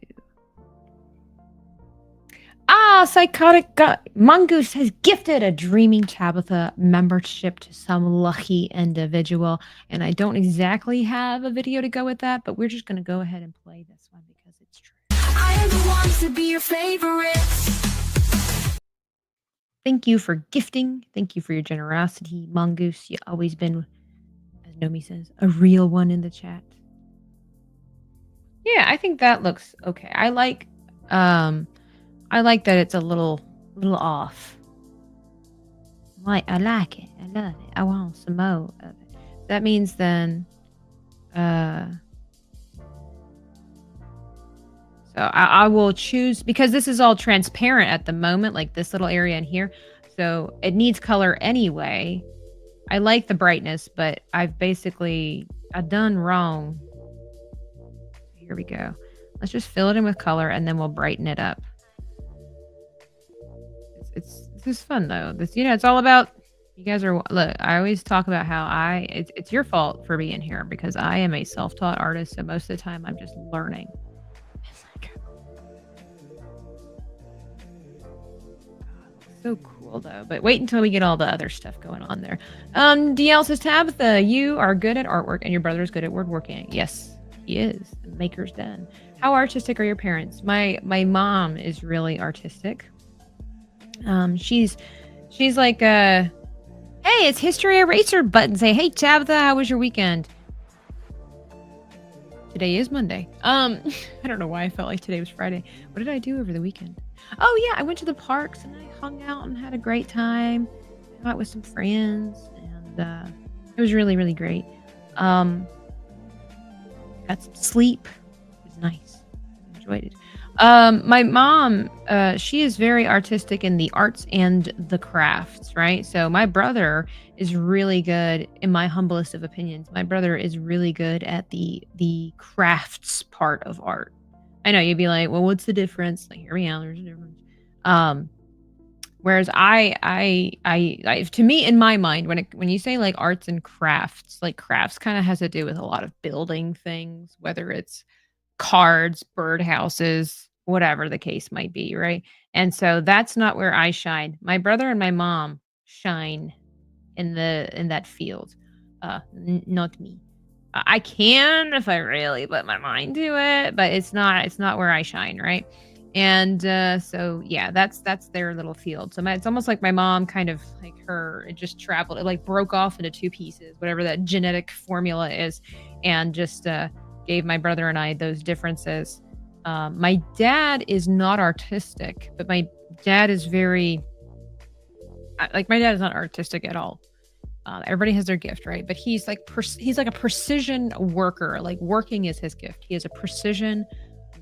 Speaker 1: Psychotic Mongoose has gifted a Dreaming Tabitha membership to some lucky individual. And I don't exactly have a video to go with that, but we're just going to go ahead and play this one because it's true. I am the one to be your favorite. Thank you for gifting. Thank you for your generosity, Mongoose. You've always been, as Nomi says, a real one in the chat. Yeah, I think that looks okay. I like that it's a little off. I like it. I love it. I want some more of it. That means then, so I will choose, because this is all transparent at the moment, like this little area in here. So it needs color anyway. I like the brightness, but I've done wrong. Here we go. Let's just fill it in with color and then we'll brighten it up. This is fun though. It's all about, you guys are, look, I always talk about how it's your fault for being here because I am a self-taught artist. So most of the time I'm just learning. So cool though, but wait until we get all the other stuff going on there. DL says, Tabitha, you are good at artwork and your brother is good at woodworking. Yes, he is. The maker's den. How artistic are your parents? My mom is really artistic. She's like hey, it's History Eraser button. Say, hey Tabitha, how was your weekend? Today is Monday. I don't know why I felt like today was Friday. What did I do over the weekend? Oh yeah, I went to the parks and I hung out and had a great time. Hung out with some friends and it was really, really great. Got some sleep. It was nice. I enjoyed it. My mom, she is very artistic in the arts and the crafts, right? So my brother is really good, in my humblest of opinions. My brother is really good at the crafts part of art. I know you'd be like, well, what's the difference? Like, hear me out. There's a difference. Whereas to me, in my mind, when you say like arts and crafts, like crafts kind of has to do with a lot of building things, whether it's cards, birdhouses, whatever the case might be, right? And so that's not where I shine. My brother and my mom shine in that field. Not me. I can if I really put my mind to it, but it's not where I shine, right? And so yeah, that's their little field. So it's almost like my mom kind of like her it just traveled, it like broke off into two pieces, whatever that genetic formula is, and just gave my brother and I those differences. My dad is not artistic, but my dad is very like my dad is not artistic at all. Everybody has their gift, right? But he's like he's like a precision worker. Like working is his gift. He is a precision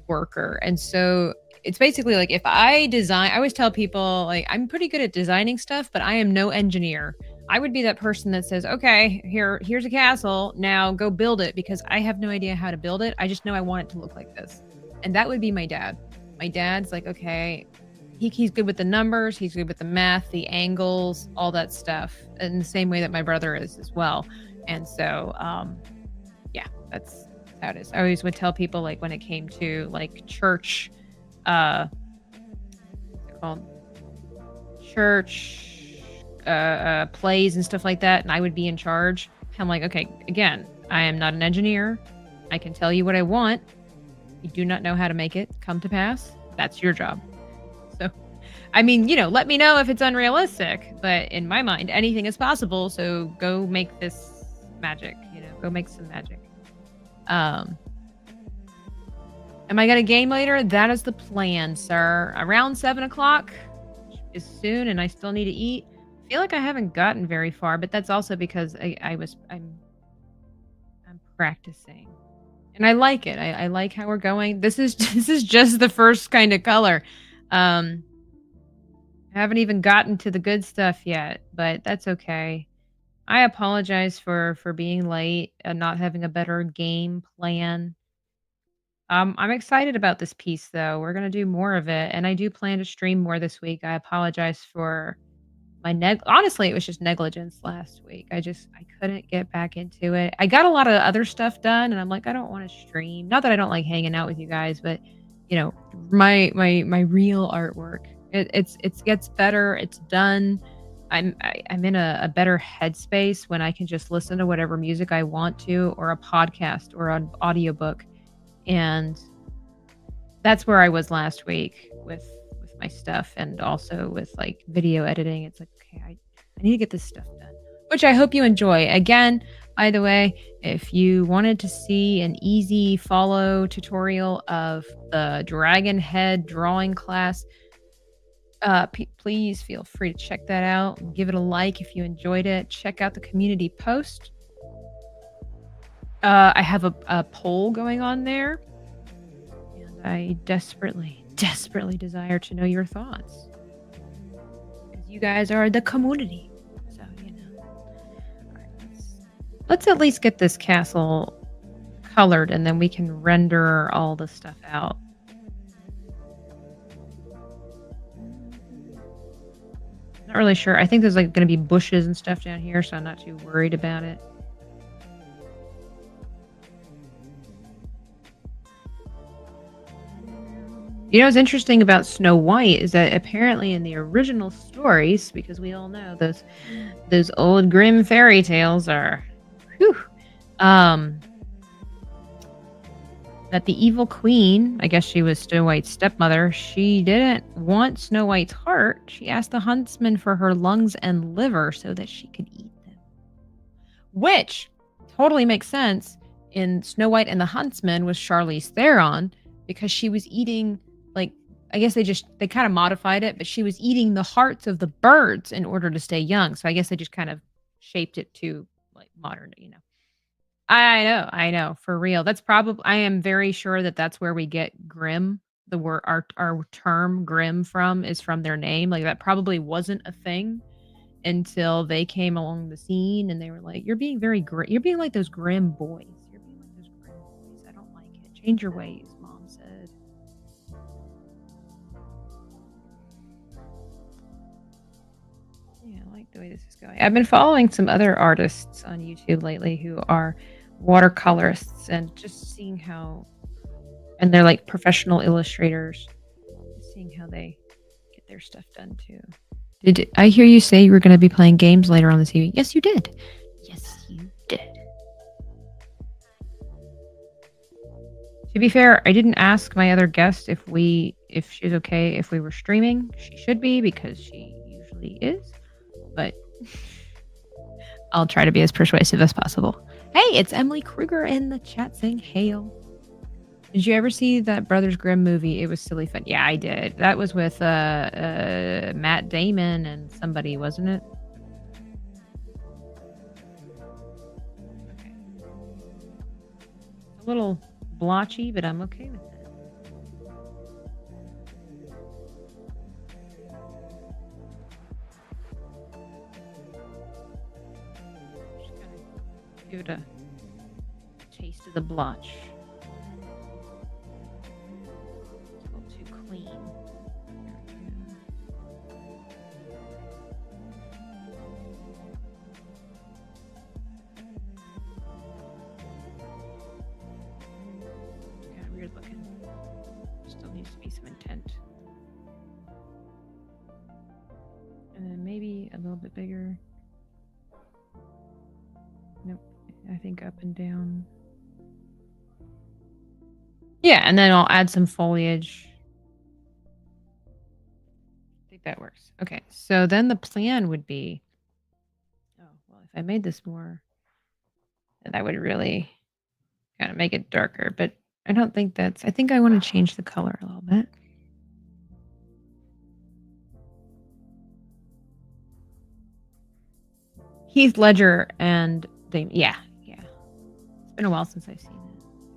Speaker 1: worker, and so it's basically like if I design, I always tell people like I'm pretty good at designing stuff, but I am no engineer. I would be that person that says, "Okay, here's a castle. Now go build it," because I have no idea how to build it. I just know I want it to look like this, and that would be my dad. My dad's like, okay, he's good with the numbers, he's good with the math, the angles, all that stuff, in the same way that my brother is as well. And so, yeah, that's how it is. I always would tell people like when it came to like church, what's it called church plays and stuff like that, and I would be in charge. I'm like, okay, again, I am not an engineer. I can tell you what I want. You do not know how to make it come to pass. That's your job. So, I mean, let me know if it's unrealistic, but in my mind, anything is possible. So go make this magic, go make some magic. Am I going to game later? That is the plan, sir. Around 7 o'clock is soon, and I still need to eat. I feel like I haven't gotten very far, but that's also because I'm practicing. And I like it. I like how we're going. This is just the first kind of color. I haven't even gotten to the good stuff yet, but that's okay. I apologize for being late and not having a better game plan. I'm excited about this piece though. We're gonna do more of it, and I do plan to stream more this week. I apologize for my honestly, it was just negligence last week. I couldn't get back into it. I got a lot of other stuff done, and I'm like, I don't want to stream. Not that I don't like hanging out with you guys, but my real artwork. It gets better. It's done. I'm in a better headspace when I can just listen to whatever music I want to, or a podcast, or an audiobook, and that's where I was last week with my stuff, and also with like video editing. It's like, okay, I need to get this stuff done, which I hope you enjoy. Again, by the way, if you wanted to see an easy follow tutorial of the dragon head drawing class, please feel free to check that out. Give it a like if you enjoyed it. Check out the community post. I have a poll going on there, and I desperately desire to know your thoughts, because you guys are the community. So, All right, let's at least get this castle colored, and then we can render all the stuff out. Not really sure. I think there's like going to be bushes and stuff down here, so I'm not too worried about it. What's interesting about Snow White is that apparently in the original stories, because we all know those old grim fairy tales are, whew, that the evil queen, I guess she was Snow White's stepmother, she didn't want Snow White's heart. She asked the huntsman for her lungs and liver so that she could eat them. Which totally makes sense in Snow White and the Huntsman with Charlize Theron, because she was eating, like, I guess they kind of modified it, but she was eating the hearts of the birds in order to stay young. So I guess they just kind of shaped it to like modern, I know, for real. That's probably, I am very sure that that's where we get grim. The word, our term grim is from their name. Like that probably wasn't a thing until they came along the scene, and they were like, "You're being very grim. You're being like those grim boys. You're being like those grim boys. I don't like it. Change your ways," Mom said. Yeah, I like the way this is going. I've been following some other artists on YouTube lately who are watercolorists and just seeing how, and they're like professional illustrators, seeing how they get their stuff done too. Did I hear you say you were going to be playing games later on this evening? Yes, you did. Yes, you did. To be fair, I didn't ask my other guest if she's okay if we were streaming. She should be because she usually is, but I'll try to be as persuasive as possible. Hey, it's Emily Kruger in the chat saying hail. Did you ever see that Brothers Grimm movie? It was silly fun. Yeah, I did. That was with Matt Damon and somebody, wasn't it? Okay. A little blotchy, but I'm okay with it. Just gonna give it a taste of the blotch. It's a little too clean. Kind of weird looking. Still needs to be some intent. And then maybe a little bit bigger. Nope. I think up and down. Yeah, and then I'll add some foliage. I think that works. Okay, so then the plan would be, oh, well, if I made this more, then that would really kind of make it darker, but I don't think I think I want to change the color a little bit. Heath Ledger and yeah. It's been a while since I've seen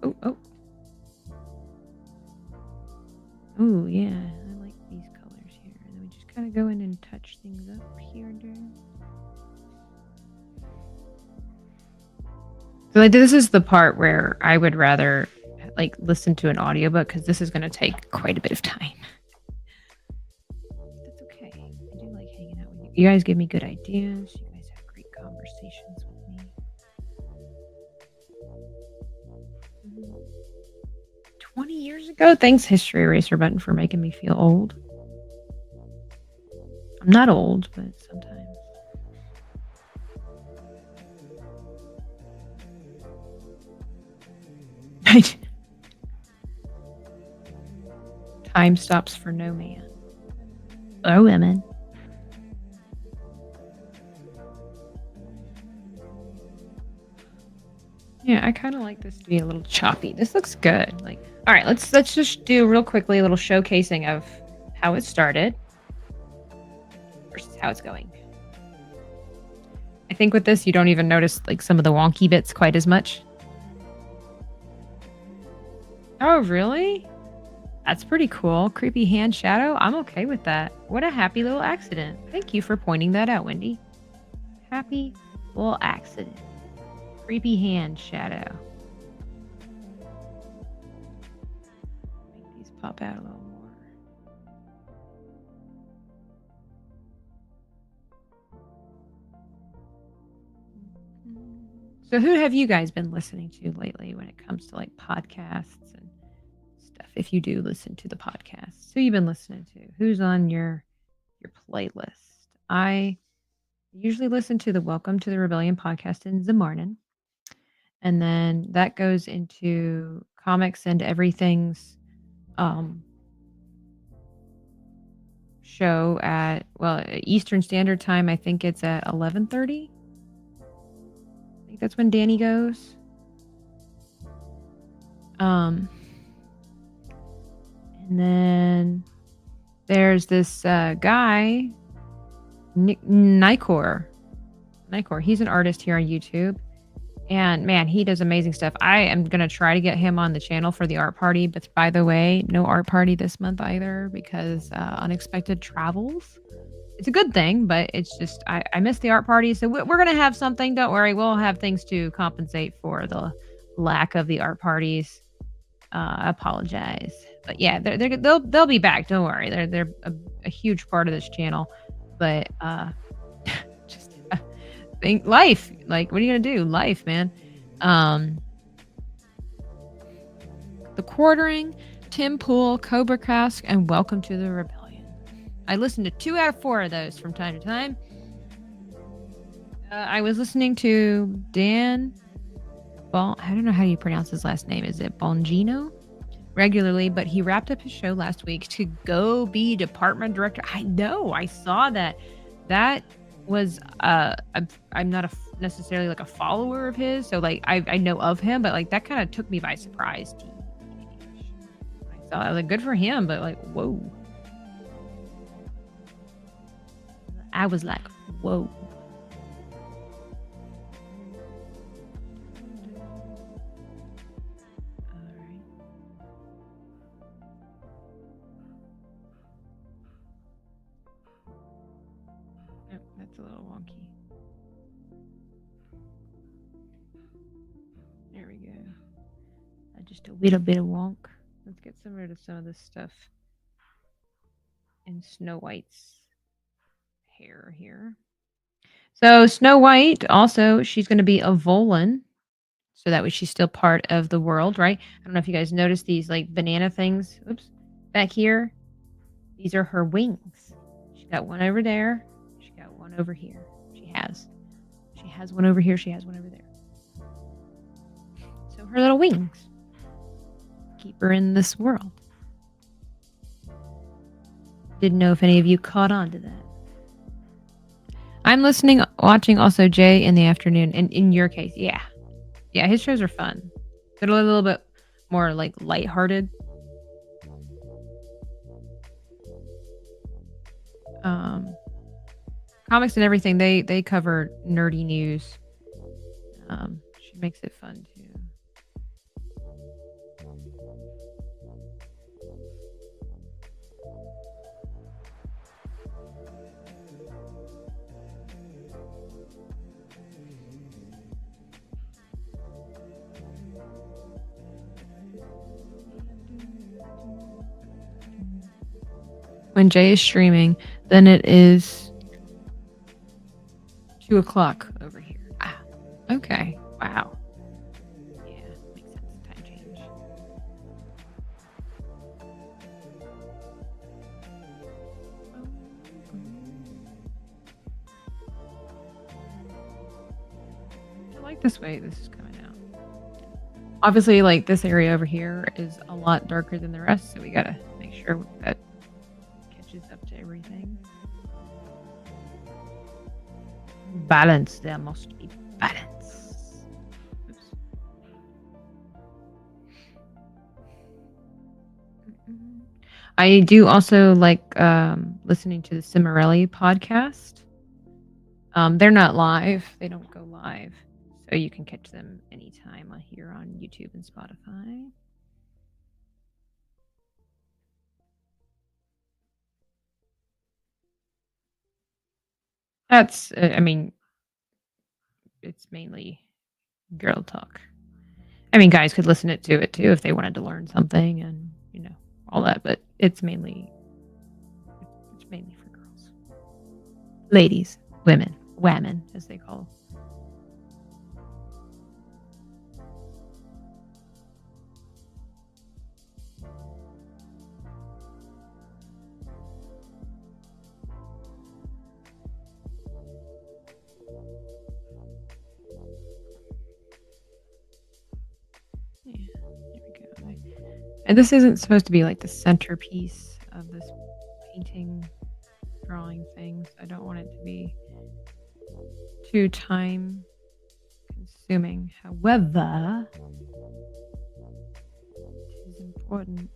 Speaker 1: it. Oh, yeah. I like these colors here. And then we just kind of go in and touch things up here and there. So like this is the part where I would rather like listen to an audiobook because this is going to take quite a bit of time. That's okay. I do like hanging out with you. You guys give me good ideas. You guys have great conversations with me. 20 years ago? Thanks, History Eraser button, for making me feel old. I'm not old, but sometimes. Time stops for no man. Oh, women. Yeah, I kind of like this to be a little choppy. This looks good. Like, all right, let's just do real quickly a little showcasing of how it started versus how it's going. I think with this, you don't even notice like some of the wonky bits quite as much. Oh, really? That's pretty cool. Creepy hand shadow. I'm okay with that. What a happy little accident. Thank you for pointing that out, Wendy. Happy little accident. Creepy hand shadow. Make these pop out a little more. So who have you guys been listening to lately when it comes to like podcasts and stuff? If you do listen to the podcasts, who you been listening to? Who's on your playlist? I usually listen to the Welcome to the Rebellion podcast in the morning. And then that goes into comics and everything's show at Eastern Standard Time. I think it's at 11:30. I think that's when Danny goes. And then there's this guy, Nikor. He's an artist here on YouTube. And man, he does amazing stuff. I am going to try to get him on the channel for the art party. But by the way, no art party this month either because unexpected travels. It's a good thing, but it's just, I missed the art party. So we're going to have something. Don't worry. We'll have things to compensate for the lack of the art parties. I apologize. But yeah, they'll be back. Don't worry. They're a huge part of this channel. But Think life. Like, what are you gonna do? Life, man. Um, The Quartering, Tim Pool, Cobra Cask, and Welcome to the Rebellion. I listen to 2 out of 4 of those from time to time. I was listening to Dan I don't know how you pronounce his last name. Is it Bongino? Regularly, but he wrapped up his show last week to go be department director. I know, I saw that. That was I'm not necessarily like a follower of his, so like I know of him, but like that kind of took me by surprise. I saw I was like, good for him, but like, whoa. I was like, whoa. That's a little wonky. There we go. Just a little bit of wonk. Let's get rid of some of this stuff in Snow White's hair here. So Snow White, also, she's going to be a Volan. So that way she's still part of the world, right? I don't know if you guys noticed these like banana things. Oops. Back here. These are her wings. She got one over there. She got one over here. She has one over here. She has one over there. So her little wings keep her in this world. Didn't know if any of you caught on to that. I'm watching also Jay in the afternoon. And in your case, yeah. Yeah, his shows are fun. They're a little bit more like lighthearted. Comics and everything, they cover nerdy news. She makes it fun too. When Jay is streaming, then it is 2 o'clock over here. Ah, okay. Wow. Yeah, makes sense. Time change. I like this way this is coming out. Obviously, like this area over here is a lot darker than the rest, so we gotta make sure that up to everything. Balance. There must be balance. Oops. I do also like listening to the Cimarelli podcast. They're not live. They don't go live. So you can catch them anytime here on YouTube and Spotify. That's, I mean, it's mainly girl talk. I mean, guys could listen to it too if they wanted to learn something and, you know, all that, but it's mainly for girls. Ladies, women, whammon, as they call them. And this isn't supposed to be like the centerpiece of this painting drawing thing. So I don't want it to be too time consuming. However, it is important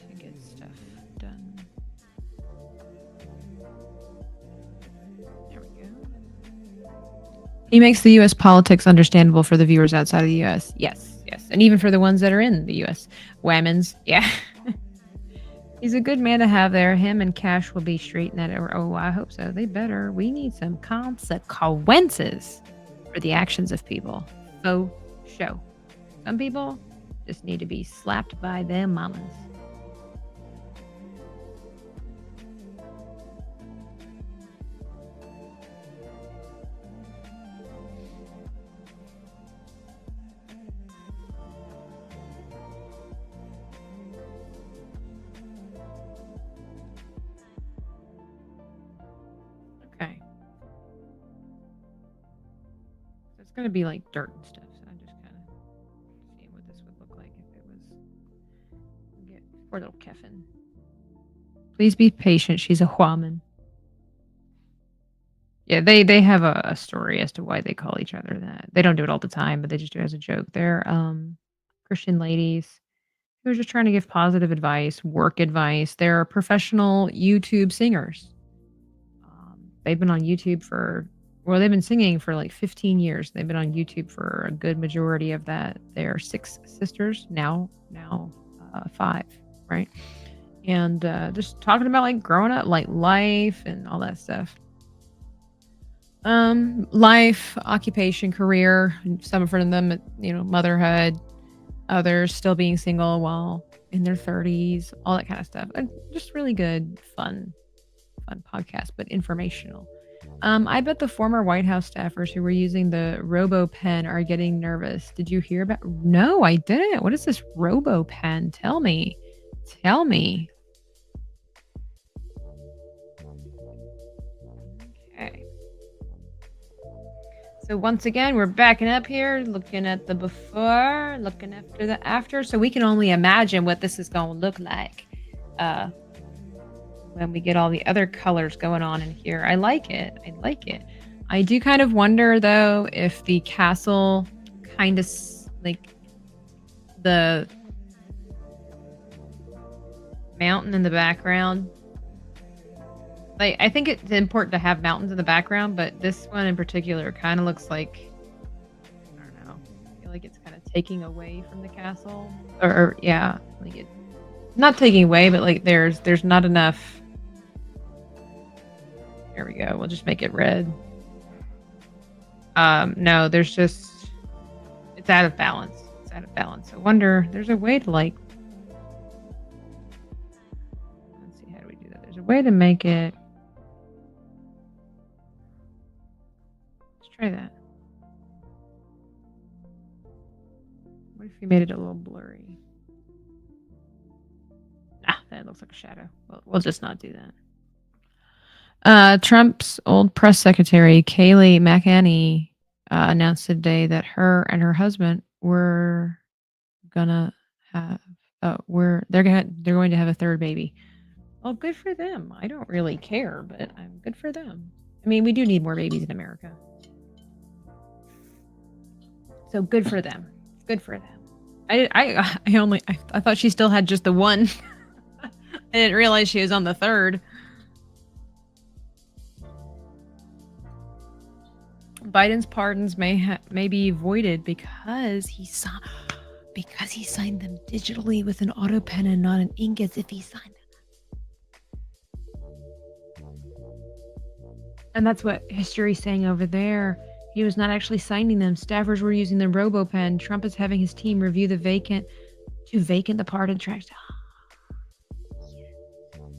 Speaker 1: to get stuff done. There we go. He makes the U.S. politics understandable for the viewers outside of the U.S. Yes, yes. And even for the ones that are in the U.S. Whammons. Yeah. He's a good man to have there. Him and Cash will be straightened that over. Oh, I hope so. They better. We need some consequences for the actions of people. Faux show. Some people just need to be slapped by their mamas. gonna be like dirt and stuff. So I'm just kind of seeing what this would look like if it was. Get poor little Keffin. Please be patient. She's a woman. Yeah, they have a story as to why they call each other that. They don't do it all the time, but they just do it as a joke. They're Christian ladies who are just trying to give positive advice, work advice. They're professional YouTube singers. They've been on YouTube for they've been singing for like 15 years. They've been on YouTube for a good majority of that. They're 6 sisters now, 5, right? And just talking about like growing up, like life and all that stuff. Life, occupation, career. Some of them, motherhood. Others still being single while in their 30s, all that kind of stuff. And just really good, fun podcast, but informational. I bet the former White House staffers who were using the Robo Pen are getting nervous. Did you hear about? No, I didn't. What is this Robo Pen? Tell me. Okay. So once again, we're backing up here, looking at the before, looking after the after. So we can only imagine what this is going to look like when we get all the other colors going on in here. I like it. I do kind of wonder, though, if the castle kind of like the mountain in the background. Like, I think it's important to have mountains in the background, but this one in particular kind of looks like, I don't know, I feel like it's kind of taking away from the castle. Or yeah, like it, not taking away, but like there's not enough. There we go. We'll just make it red. No, there's just, it's out of balance. I wonder, there's a way to like, let's see, how do we do that? There's a way to make it. Try that. What if we made it a little blurry? That looks like a shadow. We'll just not do that. Trump's old press secretary, Kayleigh McEnany, announced today that her and her husband were gonna have they're going to have a third baby. Well, good for them. I don't really care, but I'm good for them. I mean, we do need more babies in America. So good for them. I thought she still had just the one. I didn't realize she was on the third. Biden's pardons may be voided because he signed them digitally with an auto pen and not an ink, as if he signed them. And that's what history's saying over there. He was not actually signing them. Staffers were using the RoboPen. Trump is having his team review the vacant the pardon tracks.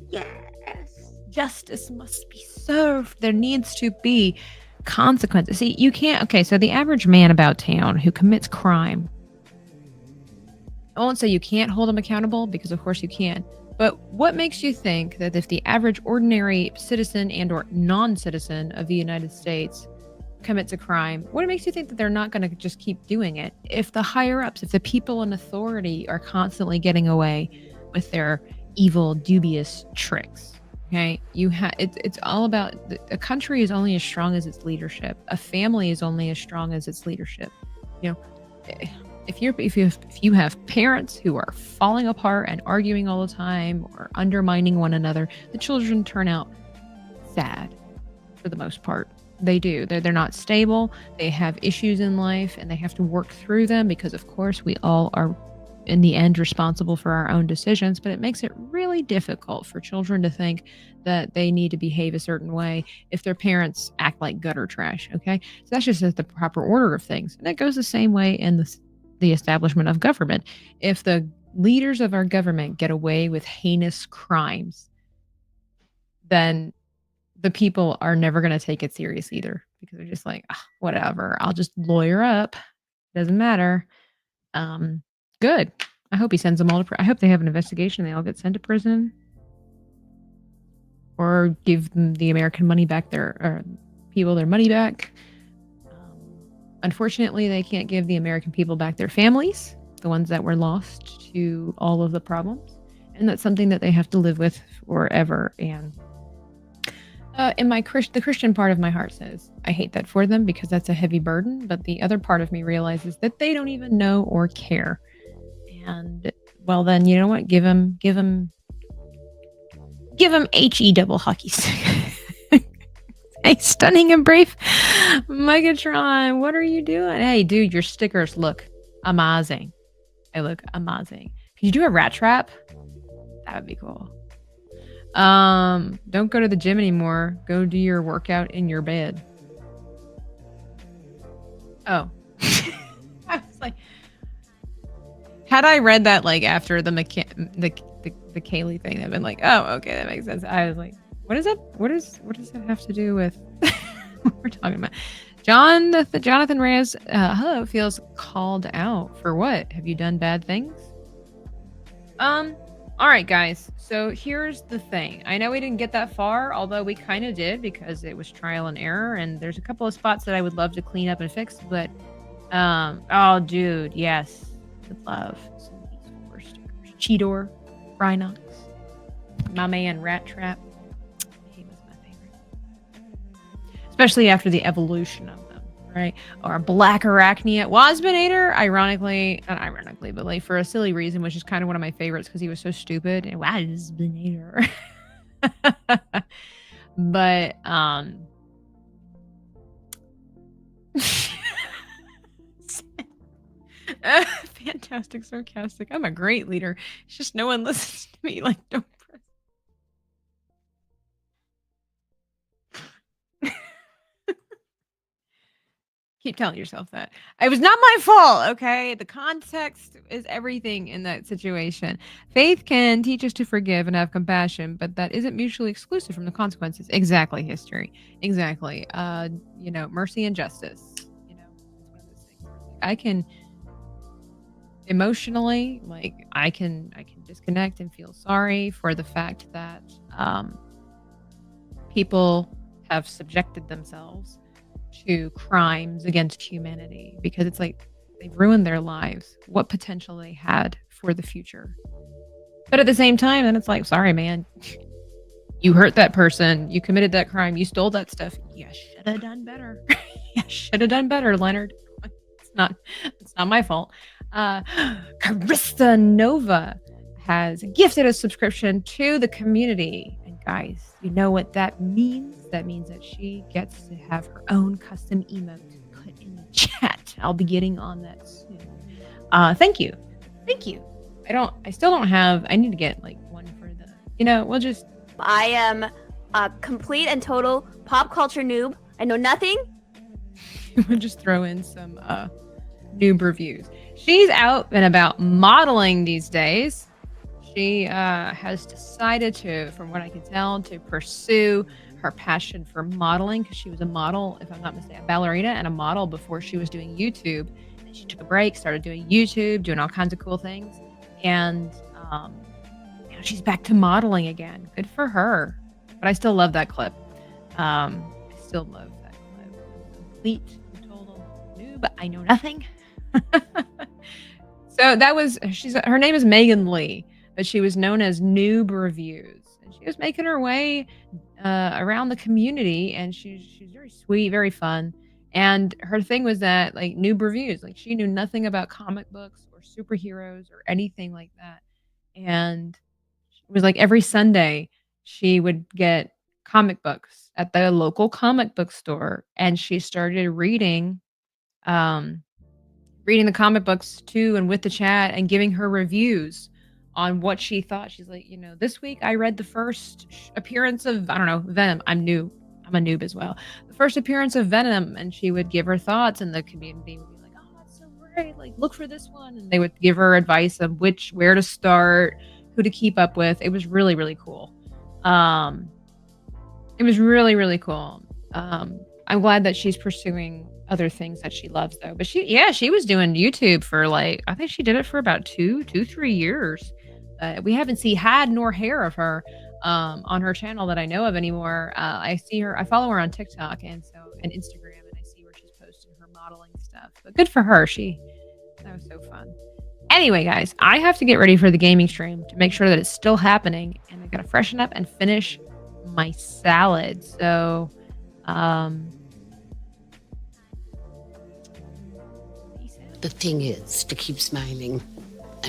Speaker 1: Yes. Justice must be served. There needs to be consequences. See, you can't. Okay, so the average man about town who commits crime, I won't say you can't hold him accountable, because of course you can. But what makes you think that if the average ordinary citizen and or non-citizen of the United States commits a crime, what makes you think that they're not going to just keep doing it? If the higher ups, if the people in authority are constantly getting away with their evil, dubious tricks, okay? It's all about, a country is only as strong as its leadership. A family is only as strong as its leadership. You know, if you have parents who are falling apart and arguing all the time or undermining one another, the children turn out sad for the most part. They do. They're not stable. They have issues in life and they have to work through them, because of course we all are in the end responsible for our own decisions, but it makes it really difficult for children to think that they need to behave a certain way if their parents act like gutter trash. Okay. So that's just the proper order of things. And it goes the same way in the establishment of government. If the leaders of our government get away with heinous crimes, then the people are never going to take it serious either, because they're just like, whatever, I'll just lawyer up. Doesn't matter. Good. I hope he sends them all to I hope they have an investigation and they all get sent to prison, or give them the American money back, or people their money back. Unfortunately, they can't give the American people back their families, the ones that were lost to all of the problems, and that's something that they have to live with forever. And in the Christian part of my heart says I hate that for them because that's a heavy burden. But the other part of me realizes that they don't even know or care. And well, then you know what? Give them he double hockey stick. Hey, stunning and brave Megatron, what are you doing? Hey, dude, your stickers look amazing. They look amazing. Could you do a rat trap? That would be cool. Don't go to the gym anymore. Go do your workout in your bed. Oh. I was like, had I read that like after the Kaylee thing, I've been like, oh, okay, that makes sense. I was like, what is it? What does that have to do with what we're talking about? Jonathan Reyes, hello, feels called out for what? Have you done bad things? All right, guys. So here's the thing. I know we didn't get that far, although we kind of did because it was trial and error, and there's a couple of spots that I would love to clean up and fix. But, oh, dude, yes, would love some of these 4 stickers. Cheetor, Rhinox, my man Rat Trap. He was my favorite, especially after the evolution of them, right? Or Black Arachnia, Waspinator, not ironically, but like for a silly reason, which is kind of one of my favorites because he was so stupid. And Waspinator. But fantastic, sarcastic. I'm a great leader. It's just no one listens to me. Like, don't press. Keep telling yourself that. It was not my fault, okay? The context is everything in that situation. Faith can teach us to forgive and have compassion, but that isn't mutually exclusive from the consequences. Exactly, history. Exactly. Mercy and justice. It's one of those things where I can emotionally, I can disconnect and feel sorry for the fact that people have subjected themselves to crimes against humanity because it's like they've ruined their lives, what potential they had for the future. But at the same time, then it's like, sorry, man, you hurt that person, you committed that crime, you stole that stuff. You should have done better. You should have done better, Leonard. It's not my fault. Carissa Nova has gifted a subscription to the community. And guys, you know what that means? That means that she gets to have her own custom emote put in the chat. I'll be getting on that soon. Thank you. I still don't have, I need to get like one for the,
Speaker 2: I am a complete and total pop culture noob. I know nothing.
Speaker 1: We'll just throw in some noob reviews. She's out and about modeling these days. She has decided to, from what I can tell, to pursue her passion for modeling because she was a model, if I'm not mistaken, a ballerina and a model before she was doing YouTube. And she took a break, started doing YouTube, doing all kinds of cool things. And now she's back to modeling again. Good for her. But I still love that clip. Complete and total noob. I know nothing. So that was, her name is Megan Lee, but she was known as Noob Reviews. And she was making her way around the community, and she's very sweet, very fun. And her thing was that, like, Noob Reviews, like, she knew nothing about comic books or superheroes or anything like that. And it was like every Sunday she would get comic books at the local comic book store, and she started reading the comic books too, and with the chat, and giving her reviews on what she thought. She's like, this week I read the first appearance of, I don't know, Venom. I'm a noob as well. The first appearance of Venom, and she would give her thoughts, and the community would be like, oh, that's so great. Like, look for this one. And they would give her advice of where to start, who to keep up with. It was really, really cool. It was really, really cool. I'm glad that she's pursuing other things that she loves, though. But she was doing YouTube for I think she did it for about 3 years. We haven't seen hide nor hair of her on her channel that I know of anymore. I follow her on TikTok and Instagram, and I see where she's posting her modeling stuff. So good for her. That was so fun. Anyway, guys, I have to get ready for the gaming stream to make sure that it's still happening, and I gotta freshen up and finish my salad. So,
Speaker 3: The thing is to keep smiling.